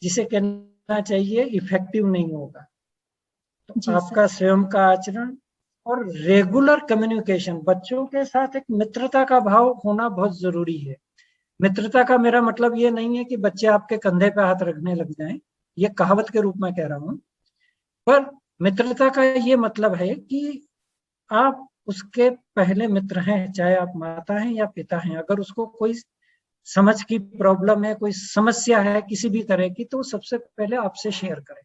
जिसे कहना चाहिए, इफेक्टिव नहीं होगा। तो आपका स्वयं का आचरण और रेगुलर कम्युनिकेशन, बच्चों के साथ एक मित्रता का भाव होना बहुत जरूरी है। मित्रता का मेरा मतलब ये नहीं है कि बच्चे आपके कंधे पे हाथ रखने लग जाएं, ये कहावत के रूप में कह रहा हूं, पर मित्रता का ये मतलब है कि आप उसके पहले मित्र हैं, चाहे आप माता हैं या पिता हैं। अगर उसको कोई समझ की प्रॉब्लम है, कोई समस्या है किसी भी तरह की, तो सबसे पहले आपसे शेयर करें।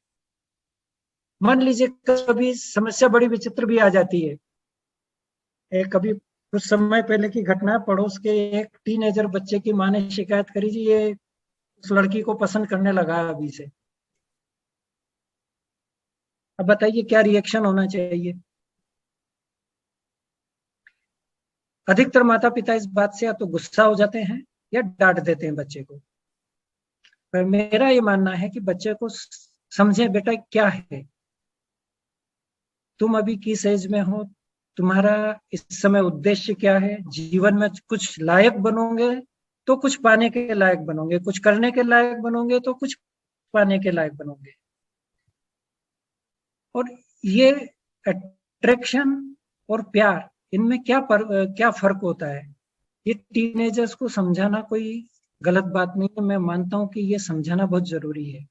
मान लीजिए कभी समस्या बड़ी विचित्र भी आ जाती है। कभी कुछ समय पहले की घटना, पड़ोस के एक टीनेजर बच्चे की माँ ने शिकायत करी, जी ये उस लड़की को पसंद करने लगा है अभी से। अब बताइए क्या रिएक्शन होना चाहिए। अधिकतर माता पिता इस बात से या तो गुस्सा हो जाते हैं या डांट देते हैं बच्चे को। पर मेरा ये मानना है कि बच्चे को समझे, बेटा क्या है, तुम अभी किस एज में हो, तुम्हारा इस समय उद्देश्य क्या है, जीवन में कुछ लायक बनोगे तो कुछ पाने के लायक बनोगे, कुछ करने के लायक बनोगे तो कुछ पाने के लायक बनोगे। और ये अट्रैक्शन और प्यार, इनमें क्या फर्क होता है, ये टीनेजर्स को समझाना कोई गलत बात नहीं है। मैं मानता हूं कि ये समझाना बहुत जरूरी है,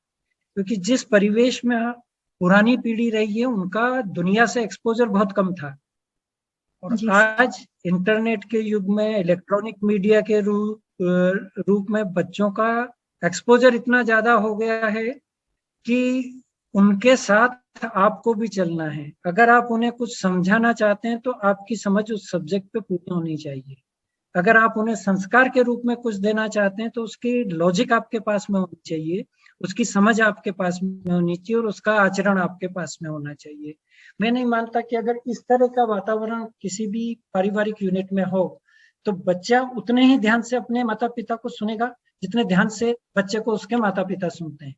क्योंकि जिस परिवेश में पुरानी पीढ़ी रही है उनका दुनिया से एक्सपोजर बहुत कम था। और जी आज इंटरनेट के युग में, इलेक्ट्रॉनिक मीडिया के रूप में बच्चों का एक्सपोजर इतना ज्यादा हो गया है कि उनके साथ आपको भी चलना है। अगर आप उन्हें कुछ समझाना चाहते हैं तो आपकी समझ उस सब्जेक्ट पे पूरी होनी चाहिए। अगर आप उन्हें संस्कार के रूप में कुछ देना चाहते हैं तो उसकी लॉजिक आपके पास में होनी चाहिए, उसकी समझ आपके पास में होनी चाहिए और उसका आचरण आपके पास में होना चाहिए। मैं नहीं मानता कि अगर इस तरह का वातावरण किसी भी पारिवारिक यूनिट में हो तो बच्चा उतने ही ध्यान से अपने माता पिता को सुनेगा जितने ध्यान से बच्चे को उसके माता पिता सुनते हैं।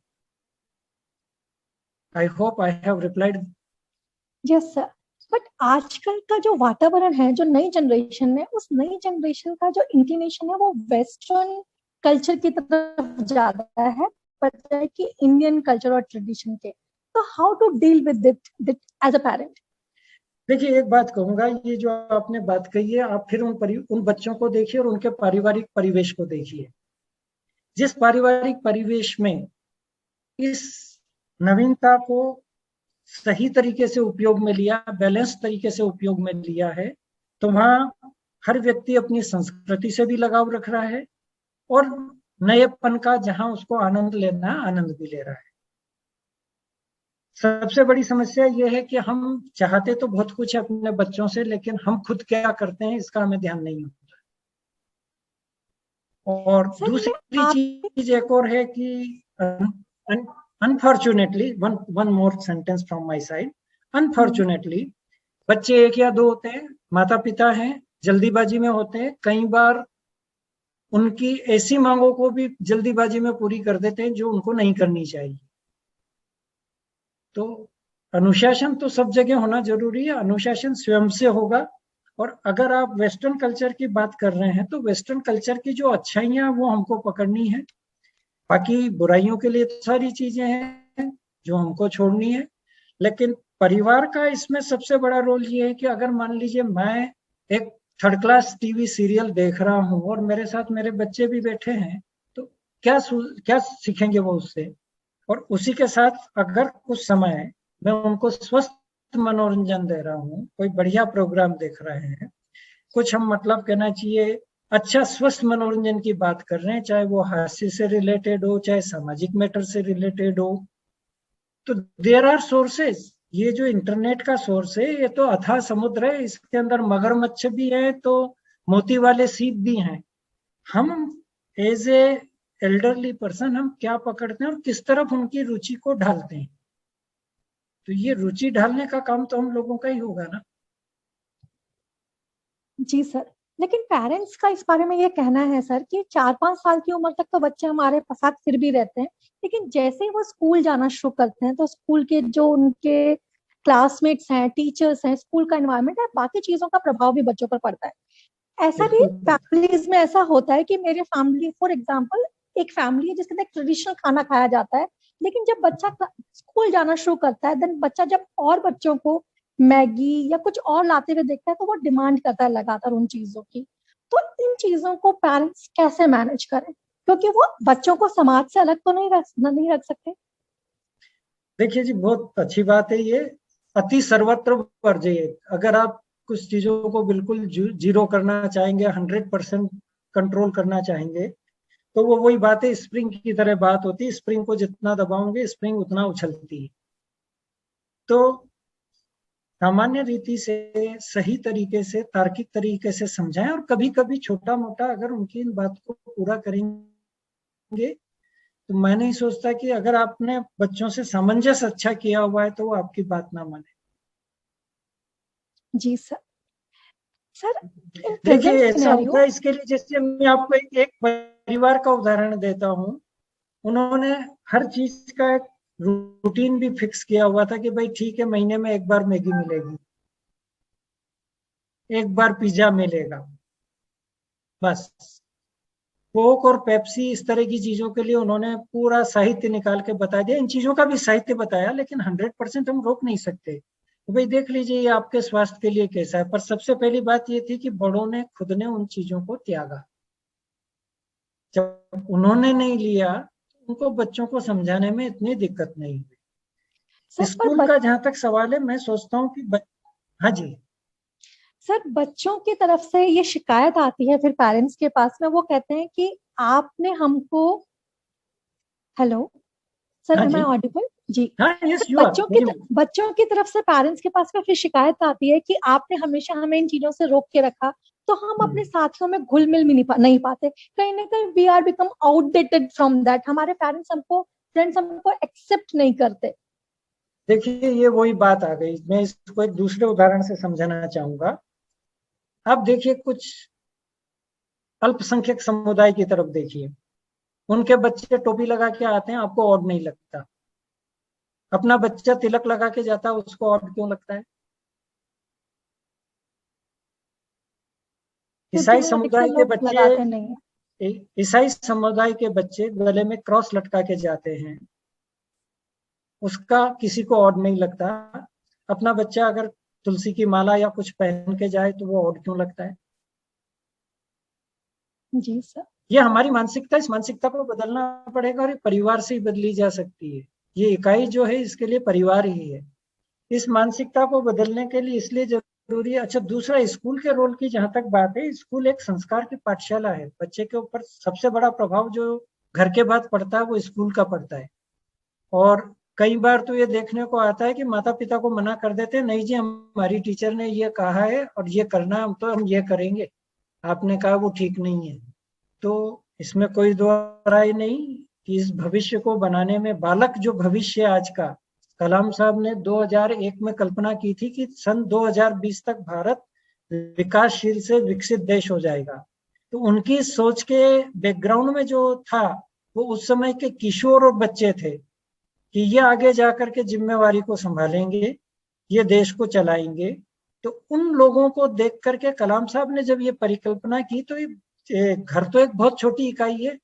I hope I have replied. Yes sir. But आजकल का जो वातावरण है, जो नई जनरेशन है, उस नई जनरेशन का जो इंक्लिनेशन है वो वेस्टर्न कल्चर की तरफ ज्यादा है, पता है कि इंडियन कल्चर और ट्रेडिशन के। तो how to deal with it as a parent? देखिए एक बात कहूंगा, ये जो आपने बात कही है, आप फिर उन बच्चों को देखिए और उनके पारिवारिक परिवेश को देखिए। जिस पारिवारिक परिवेश में इस नवीनता को सही तरीके से उपयोग में लिया, बैलेंस तरीके से उपयोग में लिया है, तो वहां हर व्यक्ति अपनी संस्कृति से भी लगाव रख रहा है और नएपन का जहां उसको आनंद लेना, आनंद भी ले रहा है। सबसे बड़ी समस्या यह है कि हम चाहते तो बहुत कुछ है अपने बच्चों से, लेकिन हम खुद क्या करते हैं इसका हमें ध्यान नहीं होता। और सर मैं दूसरी आप चीज एक और है कि unfortunately, one more sentence from my side, unfortunately बच्चे एक या दो होते हैं, माता पिता हैं, जल्दीबाजी में होते हैं, कई बार उनकी ऐसी मांगों को भी जल्दीबाजी में पूरी कर देते हैं जो उनको नहीं करनी चाहिए। तो अनुशासन तो सब जगह होना जरूरी है, अनुशासन स्वयं से होगा। और अगर आप वेस्टर्न कल्चर की बात कर रहे हैं तो वेस्टर्न कल्चर की जो अच्छाइयां वो हमको पकड़नी है, बाकी बुराइयों के लिए तो सारी चीजें हैं जो हमको छोड़नी है। लेकिन परिवार का इसमें सबसे बड़ा रोल ये है कि अगर मान लीजिए मैं एक थर्ड क्लास टीवी सीरियल देख रहा हूँ और मेरे साथ मेरे बच्चे भी बैठे हैं, तो क्या सीखेंगे वो उससे। और उसी के साथ अगर कुछ समय मैं उनको स्वस्थ मनोरंजन दे रहा हूँ, कोई बढ़िया प्रोग्राम देख रहे हैं, कुछ हम मतलब कहना चाहिए अच्छा स्वस्थ मनोरंजन की बात कर रहे हैं, चाहे वो हास्य से रिलेटेड हो, चाहे सामाजिक मैटर से रिलेटेड हो, तो देयर आर सोर्सेज। ये जो इंटरनेट का सोर्स है ये तो अथाह समुद्र है, इसके अंदर मगरमच्छ भी है तो मोती वाले सीप भी हैं। हम एज ए एल्डरली पर्सन हम क्या पकड़ते हैं और किस तरफ उनकी रुचि को ढालते हैं, तो ये रुचि ढालने का काम तो हम लोगों का ही होगा ना। जी सर। लेकिन पेरेंट्स का इस बारे में ये कहना है सर कि 4-5 साल की उम्र तक तो बच्चे हमारे साथ फिर भी रहते हैं, लेकिन जैसे ही वो स्कूल जाना शुरू करते हैं तो स्कूल के जो उनके क्लासमेट्स हैं, टीचर्स हैं, स्कूल का एनवायरनमेंट है, बाकी चीजों का प्रभाव भी बच्चों पर पड़ता है। ऐसा भी बिल्कुल। फैमिलीज में ऐसा होता है कि मेरे फैमिली, फॉर एग्जाम्पल, एक फैमिली है जिसके अंदर ट्रेडिशनल खाना खाया जाता है, लेकिन जब बच्चा स्कूल जाना शुरू करता है, देन बच्चा जब और बच्चों को मैगी या कुछ और लाते हुए देखता है तो वो डिमांड करता है लगातार उन चीजों की। तो इन चीजों को पेरेंट्स कैसे मैनेज करें, क्योंकि वो बच्चों को समाज से अलग तो नहीं रख सकते। देखिए जी, बहुत अच्छी बात है ये, अति सर्वत्र वर्जय। अगर आप कुछ चीजों को बिल्कुल जीरो करना चाहेंगे, 100% कंट्रोल करना चाहेंगे, तो वो वही बात है, स्प्रिंग की तरह बात होती है, स्प्रिंग को जितना दबाओगे स्प्रिंग उतना उछलती है। तो सामान्य रीति से, सही तरीके से, तार्किक तरीके से समझाएं और कभी कभी छोटा मोटा अगर उनकी इन बात को पूरा करेंगे तो मैं नहीं सोचता कि अगर आपने बच्चों से सामंजस्य अच्छा किया हुआ है तो वो आपकी बात ना माने। जी सर। सर इन देखिए प्रेजेंट ऐसा सिनेरियो, होता है, इसके लिए जैसे मैं आपको एक परिवार का उदाहरण देता हूँ। उन्होंने हर चीज का एक रूटीन भी फिक्स किया हुआ था कि भाई ठीक है, महीने में एक बार मैगी मिलेगी, एक बार पिज्जा मिलेगा, बस। कोक और पेप्सी इस तरह की चीजों के लिए उन्होंने पूरा साहित्य निकाल के बता दिया। इन चीजों का भी साहित्य बताया, लेकिन 100% हम रोक नहीं सकते। तो भाई देख लीजिए ये आपके स्वास्थ्य के लिए कैसा है। पर सबसे पहली बात ये थी कि बड़ों ने खुद ने उन चीजों को त्यागा। जब उन्होंने नहीं लिया, उनको बच्चों को समझाने में इतनी दिक्कत नहीं हुई। सर स्कूल का जहां तक सवाल है, मैं सोचता हूँ कि हाँ जी। सर बच्चों की तरफ से ये शिकायत आती है फिर पेरेंट्स के पास में, वो कहते हैं कि आपने हमको, हेलो सर, हाँ एम आई जी। ऑडिबल? जी। हाँ, yes sir you are very much. बच्चों की तरफ से पेरेंट्स के पास में फिर शिकायत आती है कि आपने हमेशा हमें इन चीजों से रोक के रखा, तो हम अपने साथियों में घुल मिल नहीं पाते, कहीं ना कहीं we are become outdated from that, हमारे पेरेंट्स हमको, फ्रेंड्स हमको एक्सेप्ट नहीं करते। देखिए ये वही बात आ गई। मैं इसको एक दूसरे उदाहरण से समझाना चाहूंगा। आप देखिए कुछ अल्पसंख्यक समुदाय की तरफ देखिए, उनके बच्चे टोपी लगा के आते हैं, आपको और नहीं लगता। अपना बच्चा तिलक लगा के जाता है, उसको और क्यों लगता है? क्योंकि ईसाई वो समुदाय अधिकतर के लोग बच्चे लगाते नहीं है। ईसाई समुदाय के बच्चे गले में क्रॉस लटका के जाते हैं, उसका किसी को और नहीं लगता। अपना बच्चा अगर तुलसी की माला या कुछ पहन के जाए तो वो और क्यों लगता है? जी सर। ये हमारी मानसिकता, इस मानसिकता को बदलना पड़ेगा, और ये परिवार से ही बदली जा सकती है। ये इकाई जो है इसके लिए परिवार ही है। इस मानसिकता को बदलने के लिए इसलिए जरूरी है। अच्छा, दूसरा स्कूल के रोल की जहां तक बात है, स्कूल एक संस्कार की पाठशाला है। बच्चे के ऊपर सबसे बड़ा प्रभाव जो घर के बाद पड़ता है वो स्कूल का पड़ता है। और कई बार तो ये देखने को आता है कि माता पिता को मना कर देते हैं, नहीं जी हमारी टीचर ने ये कहा है और ये करना है, हम तो हम ये करेंगे, आपने कहा वो ठीक नहीं है। तो इसमें कोई दो राय नहीं कि इस भविष्य को बनाने में, बालक जो भविष्य आज का, कलाम साहब ने 2001 में कल्पना की थी कि सन 2020 तक भारत विकासशील से विकसित देश हो जाएगा। तो उनकी सोच के बैकग्राउंड में जो था, वो उस समय के किशोर और बच्चे थे कि ये आगे जाकर के जिम्मेवारी को संभालेंगे, ये देश को चलाएंगे। तो उन लोगों को देख करके कलाम साहब ने जब ये परिकल्पना की, तो ये घर तो एक बहुत छोटी इकाई है,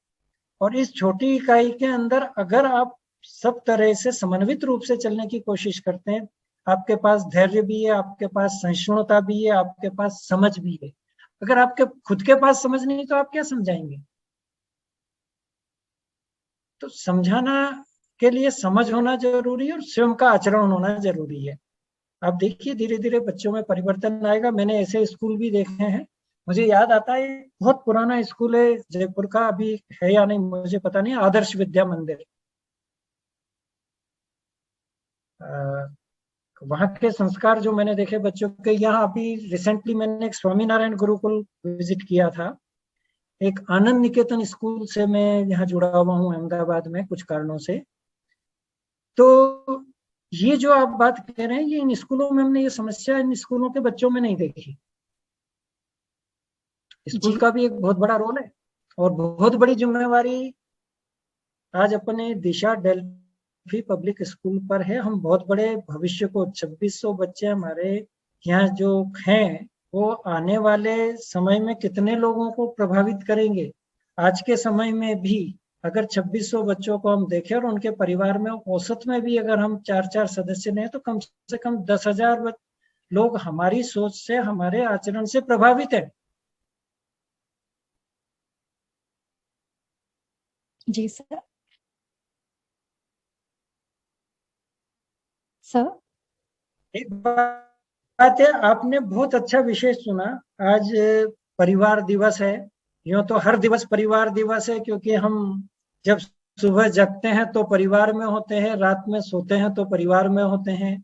और इस छोटी इकाई के अंदर अगर आप सब तरह से समन्वित रूप से चलने की कोशिश करते हैं, आपके पास धैर्य भी है, आपके पास सहिष्णुता भी है, आपके पास समझ भी है। अगर आपके खुद के पास समझ नहीं तो आप क्या समझाएंगे? तो समझाना के लिए समझ होना जरूरी है और स्वयं का आचरण होना जरूरी है। आप देखिए धीरे धीरे बच्चों में परिवर्तन आएगा। मैंने ऐसे स्कूल भी देखे हैं। मुझे याद आता है, बहुत पुराना स्कूल है जयपुर का, अभी है या नहीं मुझे पता नहीं, आदर्श विद्या मंदिर। वहाँ के संस्कार जो मैंने देखे बच्चों के, यहाँ अभी रिसेंटली मैंने एक स्वामीनारायण गुरुकुल विजिट किया था। एक आनंद निकेतन स्कूल से मैं यहाँ जुड़ा हुआ हूँ अहमदाबाद में कुछ कारणों से। तो ये जो आप बात कह रहे हैं, ये इन स्कूलों में हमने ये समस्या इन स्कूलों के बच्चों में नहीं देखी। स्कूल जी का भी एक बहुत बड़ा रोल है और बहुत बड़ी जिम्मेवारी आज अपने दिशा डेल्फी पब्लिक स्कूल पर है। हम बहुत बड़े भविष्य को, 2600 बच्चे हमारे यहाँ जो हैं, वो आने वाले समय में कितने लोगों को प्रभावित करेंगे। आज के समय में भी अगर 2600 बच्चों को हम देखें और उनके परिवार में औसत में भी अगर हम 4-4 सदस्य हैं, तो कम से कम 10,000 लोग हमारी सोच से, हमारे आचरण से प्रभावित है। जी सर। सर एक बात है, आपने बहुत अच्छा विषय चुना। आज परिवार दिवस है। यूं तो हर दिवस परिवार दिवस है, क्योंकि हम जब सुबह जगते हैं तो परिवार में होते हैं, रात में सोते हैं तो परिवार में होते हैं,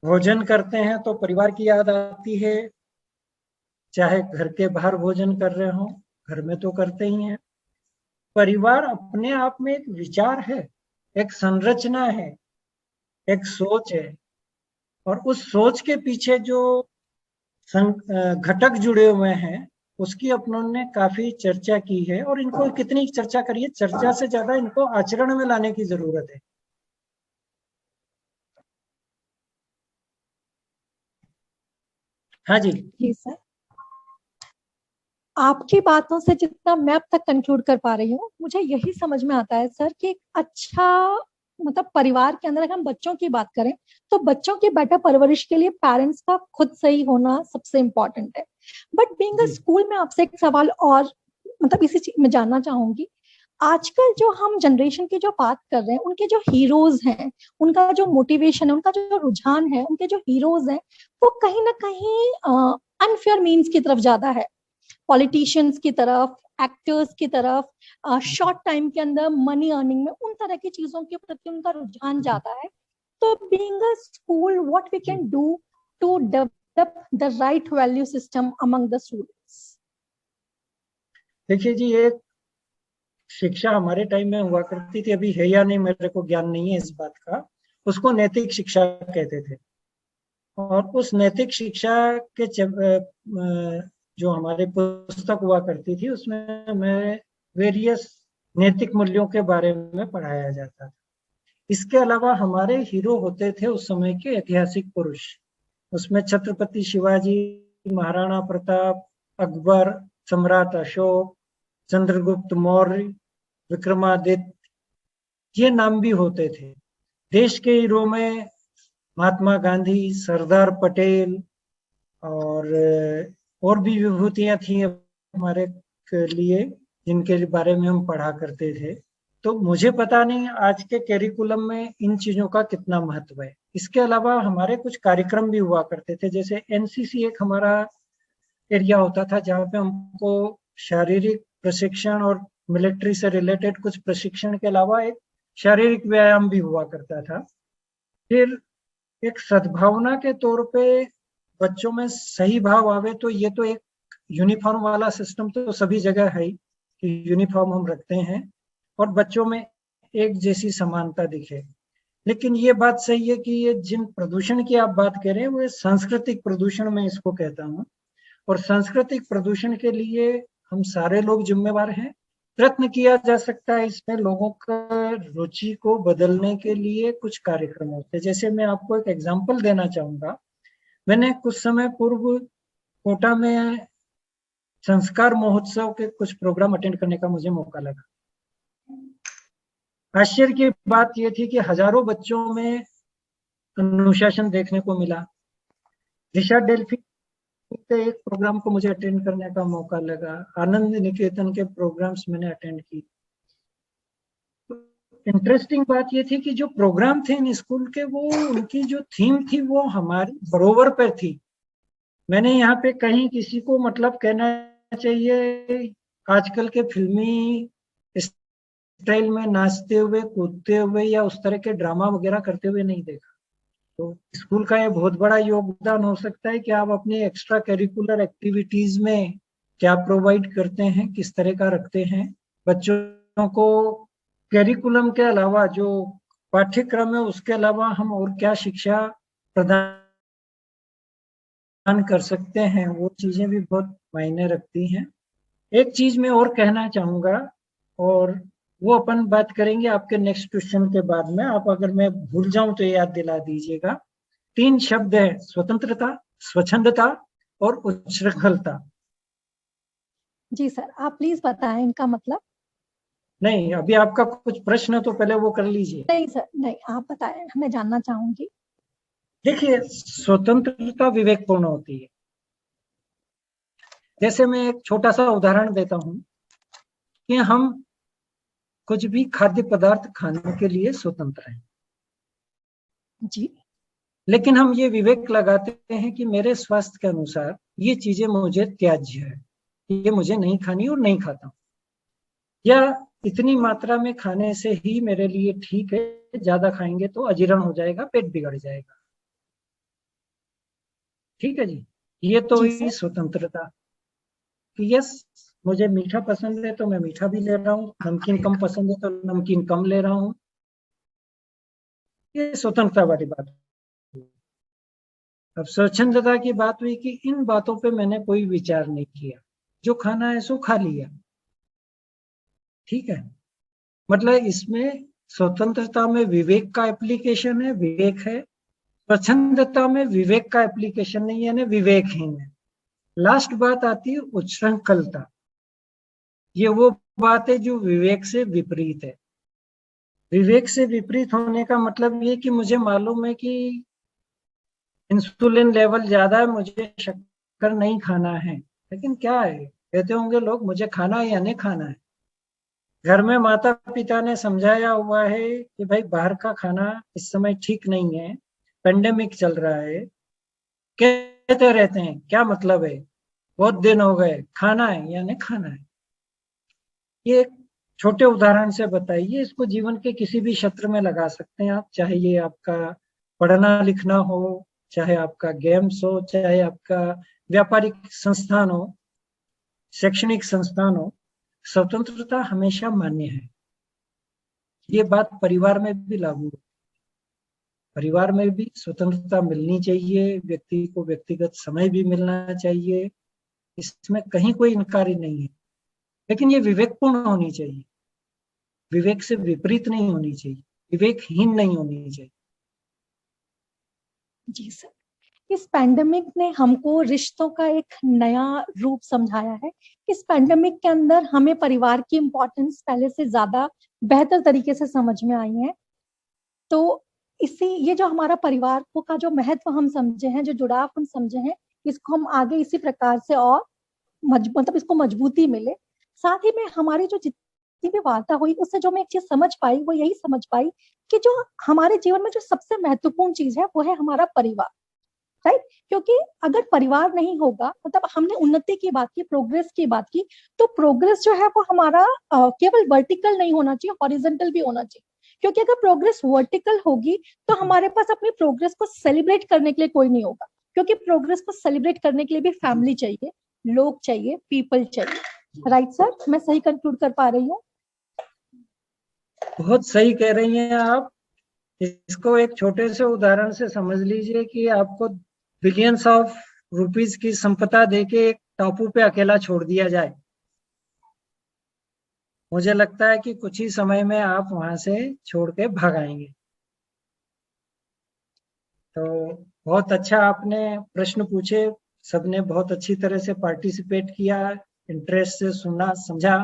भोजन करते हैं तो परिवार की याद आती है। चाहे घर के बाहर भोजन कर रहे हो, घर में तो करते ही हैं। परिवार अपने आप में एक विचार है, एक संरचना है, एक सोच है, और उस सोच के पीछे जो घटक जुड़े हुए हैं उसकी अपनों ने काफी चर्चा की है, और इनको कितनी चर्चा करिए, चर्चा से ज्यादा इनको आचरण में लाने की जरूरत है। हाँ जी। जी सर, आपकी बातों से जितना मैं अब तक कंक्लूड कर पा रही हूँ, मुझे यही समझ में आता है सर कि एक अच्छा मतलब परिवार के अंदर अगर हम बच्चों की बात करें तो बच्चों की बेटर परवरिश के लिए पेरेंट्स का खुद सही होना सबसे इम्पोर्टेंट है। बट बीइंग अ स्कूल में आपसे एक सवाल और मतलब इसी चीज में जानना चाहूंगी, आजकल जो हम जनरेशन की जो बात कर रहे हैं उनके जो हीरोज हैं, उनका जो मोटिवेशन है, उनका जो रुझान है, उनके जो हीरोज हैं वो कहीं ना कहीं अनफेयर मीन्स की तरफ ज्यादा है, पॉलिटिशियंस की तरफ, एक्टर्स की तरफ, शॉर्ट टाइम के अंदर मनी अर्निंग में उन तरह की चीजों के प्रति उनका रुझान ज्यादा है। तो being a school what we can do to develop the right value system among the students? देखिए जी, एक शिक्षा हमारे टाइम में हुआ करती थी, अभी है या नहीं मेरे को ज्ञान नहीं है इस बात का, उसको नैतिक शिक्षा कहते थे। और उस नैतिक शिक्षा के जो हमारे पुस्तक हुआ करती थी उसमें हमें वेरियस नैतिक मूल्यों के बारे में पढ़ाया जाता था। इसके अलावा हमारे हीरो होते थे उस समय के ऐतिहासिक पुरुष। उसमें छत्रपति शिवाजी, महाराणा प्रताप, अकबर, सम्राट अशोक, चंद्रगुप्त मौर्य, विक्रमादित्य, ये नाम भी होते थे। देश के हीरो में महात्मा गांधी, सरदार पटेल, और भी विभूतियां थी हमारे लिए जिनके बारे में हम पढ़ा करते थे। तो मुझे पता नहीं आज के करिकुलम में इन चीजों का कितना महत्व है। इसके अलावा हमारे कुछ कार्यक्रम भी हुआ करते थे, जैसे एनसीसी एक हमारा एरिया होता था जहाँ पे हमको शारीरिक प्रशिक्षण और मिलिट्री से रिलेटेड कुछ प्रशिक्षण के अलावा एक शारीरिक व्यायाम भी हुआ करता था। फिर एक सद्भावना के तौर पे बच्चों में सही भाव आवे, तो ये तो एक यूनिफॉर्म वाला सिस्टम तो सभी जगह है ही कि यूनिफॉर्म हम रखते हैं और बच्चों में एक जैसी समानता दिखे। लेकिन ये बात सही है कि ये जिन प्रदूषण की आप बात कर रहे हैं वो सांस्कृतिक प्रदूषण में इसको कहता हूँ, और सांस्कृतिक प्रदूषण के लिए हम सारे लोग जिम्मेवार हैं। प्रयत्न किया जा सकता है इसमें लोगों का रुचि को बदलने के लिए कुछ कार्यक्रम होते हैं। जैसे मैं आपको एक एग्जांपल देना चाहूंगा, मैंने कुछ समय पूर्व कोटा में संस्कार महोत्सव के कुछ प्रोग्राम अटेंड करने का मुझे मौका लगा। आश्चर्य की बात यह थी कि हजारों बच्चों में अनुशासन देखने को मिला। दिशा डेल्फी के एक प्रोग्राम को मुझे अटेंड करने का मौका लगा। आनंद निकेतन के प्रोग्राम्स मैंने अटेंड की। इंटरेस्टिंग बात ये थी कि जो प्रोग्राम थे इन स्कूल के, वो उनकी जो थीम थी वो हमारी बरोबर पर थी। मैंने यहाँ पे कहीं किसी को मतलब कहना चाहिए आजकल के फिल्मी स्टाइल में नाचते हुए, कूदते हुए या उस तरह के ड्रामा वगैरह करते हुए नहीं देखा। तो स्कूल का ये बहुत बड़ा योगदान हो सकता है कि आप अपनी एक्स्ट्रा करिकुलर एक्टिविटीज में क्या प्रोवाइड करते हैं, किस तरह का रखते हैं। बच्चों को करिकुलम के अलावा जो पाठ्यक्रम है उसके अलावा हम और क्या शिक्षा प्रदान कर सकते हैं, वो चीजें भी बहुत मायने रखती हैं। एक चीज मैं और कहना चाहूंगा, और वो अपन बात करेंगे आपके नेक्स्ट क्वेश्चन के बाद में। आप अगर मैं भूल जाऊं तो याद दिला दीजिएगा। 3 शब्द है: स्वतंत्रता, स्वच्छंदता और उच्छृंखलता। जी सर, आप प्लीज बताएं इनका मतलब। नहीं, अभी आपका कुछ प्रश्न है तो पहले वो कर लीजिए। नहीं सर, नहीं, आप बताएं, मैं जानना चाहूंगी। देखिए, स्वतंत्रता विवेकपूर्ण होती है। जैसे मैं एक छोटा सा उदाहरण देता हूं कि हम कुछ भी खाद्य पदार्थ खाने के लिए स्वतंत्र हैं, जी। लेकिन हम ये विवेक लगाते हैं कि मेरे स्वास्थ्य के अनुसार ये चीजें मुझे त्याज्य है, ये मुझे नहीं खानी और नहीं खाता हूं, या इतनी मात्रा में खाने से ही मेरे लिए ठीक है, ज्यादा खाएंगे तो अजीर्ण हो जाएगा, पेट बिगड़ जाएगा। ठीक है जी, ये तो जी हुई सर। स्वतंत्रता कि यस, मुझे मीठा पसंद है तो मैं मीठा भी ले रहा हूँ, नमकीन कम पसंद है तो नमकीन कम ले रहा हूँ। ये स्वतंत्रता वाली बात। अब स्वच्छंदता की बात हुई कि इन बातों पे मैंने कोई विचार नहीं किया, जो खाना है सो खा लिया, ठीक है। मतलब इसमें स्वतंत्रता में विवेक का एप्लीकेशन है, विवेक है। स्वच्छंदता में विवेक का एप्लीकेशन नहीं है, यानी विवेकहीन है। लास्ट बात आती है उच्छृंखलता। ये वो बात है जो विवेक से विपरीत है। विवेक से विपरीत होने का मतलब ये कि मुझे मालूम है कि इंसुलिन लेवल ज्यादा है, मुझे शक्कर नहीं खाना है, लेकिन क्या है, कहते होंगे लोग मुझे खाना है या नहीं खाना है। घर में माता पिता ने समझाया हुआ है कि भाई बाहर का खाना इस समय ठीक नहीं है, पेंडेमिक चल रहा है, कहते रहते हैं क्या मतलब है, बहुत दिन हो गए, खाना है या नहीं खाना है। ये एक छोटे उदाहरण से बताइए, इसको जीवन के किसी भी क्षेत्र में लगा सकते हैं आप, चाहे ये आपका पढ़ना लिखना हो, चाहे आपका गेम्स हो, चाहे आपका व्यापारिक संस्थान हो, शैक्षणिक संस्थान हो। स्वतंत्रता हमेशा मान्य है। ये बात परिवार में भी लागू है। परिवार में भी स्वतंत्रता मिलनी चाहिए, व्यक्ति को व्यक्तिगत समय भी मिलना चाहिए, इसमें कहीं कोई इनकार ही नहीं है, लेकिन ये विवेकपूर्ण होनी चाहिए, विवेक से विपरीत नहीं होनी चाहिए, विवेकहीन नहीं होनी चाहिए। जी सर, इस पैंडेमिक ने हमको रिश्तों का एक नया रूप समझाया है। इस पैंडेमिक के अंदर हमें परिवार की इम्पोर्टेंस पहले से ज्यादा बेहतर तरीके से समझ में आई है। तो इसी ये जो हमारा परिवार को का जो महत्व हम समझे हैं, जो जुड़ाव हम समझे हैं, इसको हम आगे इसी प्रकार से और मतलब इसको मजबूती मिले। साथ ही में हमारी जो जितनी भी वार्ता हुई उससे जो मैं एक चीज समझ पाई वो यही समझ पाई कि जो हमारे जीवन में जो सबसे महत्वपूर्ण चीज है वो है हमारा परिवार, राइट। क्योंकि अगर परिवार नहीं होगा, मतलब हमने उन्नति की बात की, प्रोग्रेस की बात की, तो प्रोग्रेस जो है वो हमारा केवल वर्टिकल नहीं होना चाहिए, हॉरिजॉन्टल भी होना चाहिए। क्योंकि अगर प्रोग्रेस वर्टिकल होगी तो हमारे पास अपनी प्रोग्रेस को सेलिब्रेट करने के लिए कोई नहीं होगा, क्योंकि प्रोग्रेस को सेलिब्रेट करने के लिए भी फैमिली चाहिए, लोग चाहिए, पीपल चाहिए। राइट सर, मैं सही कंक्लूड कर पा रही हूँ? बहुत सही कह रही हैं आप। इसको एक छोटे से उदाहरण से समझ लीजिए कि आपको बिलियंस ऑफ रुपीस की संपदा देके एक टापू पे अकेला छोड़ दिया जाए, मुझे लगता है कि कुछ ही समय में आप वहां से छोड़ के भाग आएंगे। तो बहुत अच्छा आपने प्रश्न पूछे, सबने बहुत अच्छी तरह से पार्टिसिपेट किया, इंटरेस्ट से सुना समझा।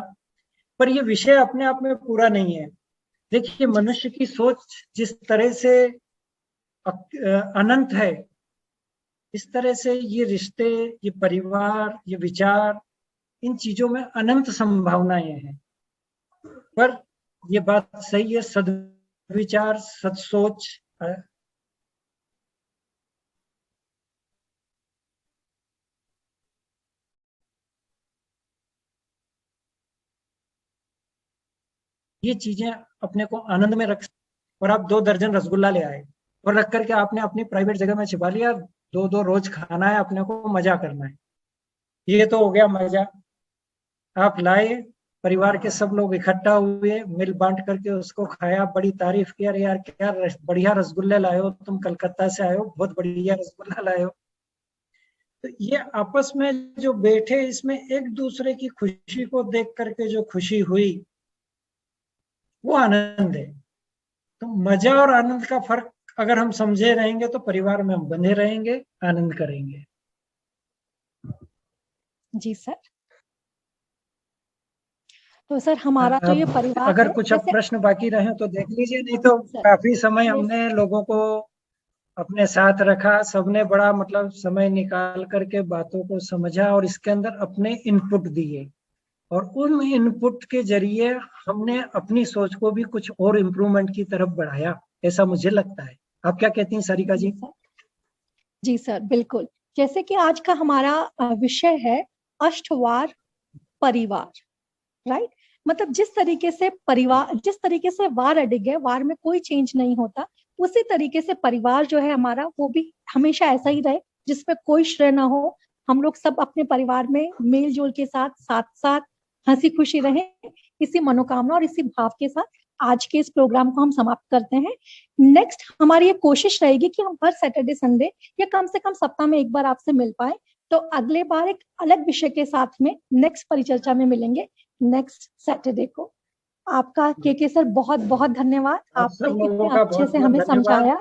पर ये विषय अपने आप में पूरा नहीं है। देखिए, मनुष्य की सोच जिस तरह से अनंत है, इस तरह से ये रिश्ते, ये परिवार, ये विचार, इन चीजों में अनंत संभावनाएं हैं। पर ये बात सही है, सद्विचार, सदसोच, ये चीजें अपने को आनंद में रख। और आप 2 दर्जन रसगुल्ला ले आए और रख करके आपने अपनी प्राइवेट जगह में छिपा लिया, 2-2 रोज खाना है, अपने को मजा करना है, ये तो हो गया मजा। आप लाए, परिवार के सब लोग इकट्ठा हुए, मिल बांट करके उसको खाया, बड़ी तारीफ की, अरे यार क्या बढ़िया रसगुल्ले लाए हो तुम, कलकत्ता से आए हो, बहुत बढ़िया रसगुल्ला लाए हो। तो ये आपस में जो बैठे, इसमें एक दूसरे की खुशी को देख करके जो खुशी हुई, वो आनंद है। तो मजा और आनंद का फर्क अगर हम समझे रहेंगे तो परिवार में हम बने रहेंगे, आनंद करेंगे। जी सर। तो सर हमारा जो ये परिवार अगर है, कुछ अब जैसे प्रश्न बाकी रहे तो देख लीजिए, नहीं तो सर काफी समय हमने लोगों को अपने साथ रखा, सबने बड़ा मतलब समय निकाल करके बातों को समझा और इसके अंदर अपने इनपुट दिए, और उन इनपुट के जरिए हमने अपनी सोच को भी कुछ और इम्प्रूवमेंट की तरफ बढ़ाया, ऐसा मुझे लगता है। आप क्या कहती हैं सारिका जी? जी सर, बिल्कुल। जैसे कि आज का हमारा विषय है अष्टवार परिवार, राइट। मतलब जिस तरीके से परिवार, जिस तरीके से वार अडिग है, वार में कोई चेंज नहीं होता, उसी तरीके से परिवार जो है हमारा वो भी हमेशा ऐसा ही रहे, जिसमें कोई श्रेय ना हो, हम लोग सब अपने परिवार में मेल जोल के साथ साथ साथ हंसी खुशी रहे, इसी मनोकामना और इसी भाव के साथ आज के इस प्रोग्राम को हम समाप्त करते हैं। नेक्स्ट हमारी ये कोशिश रहेगी कि हम हर सैटरडे संडे या कम से कम सप्ताह में एक बार आपसे मिल पाए। तो अगले बार एक अलग विषय के साथ में नेक्स्ट परिचर्चा में मिलेंगे नेक्स्ट सैटरडे को। आपका के सर बहुत बहुत धन्यवाद, आपने इतने अच्छे से हमें समझाया।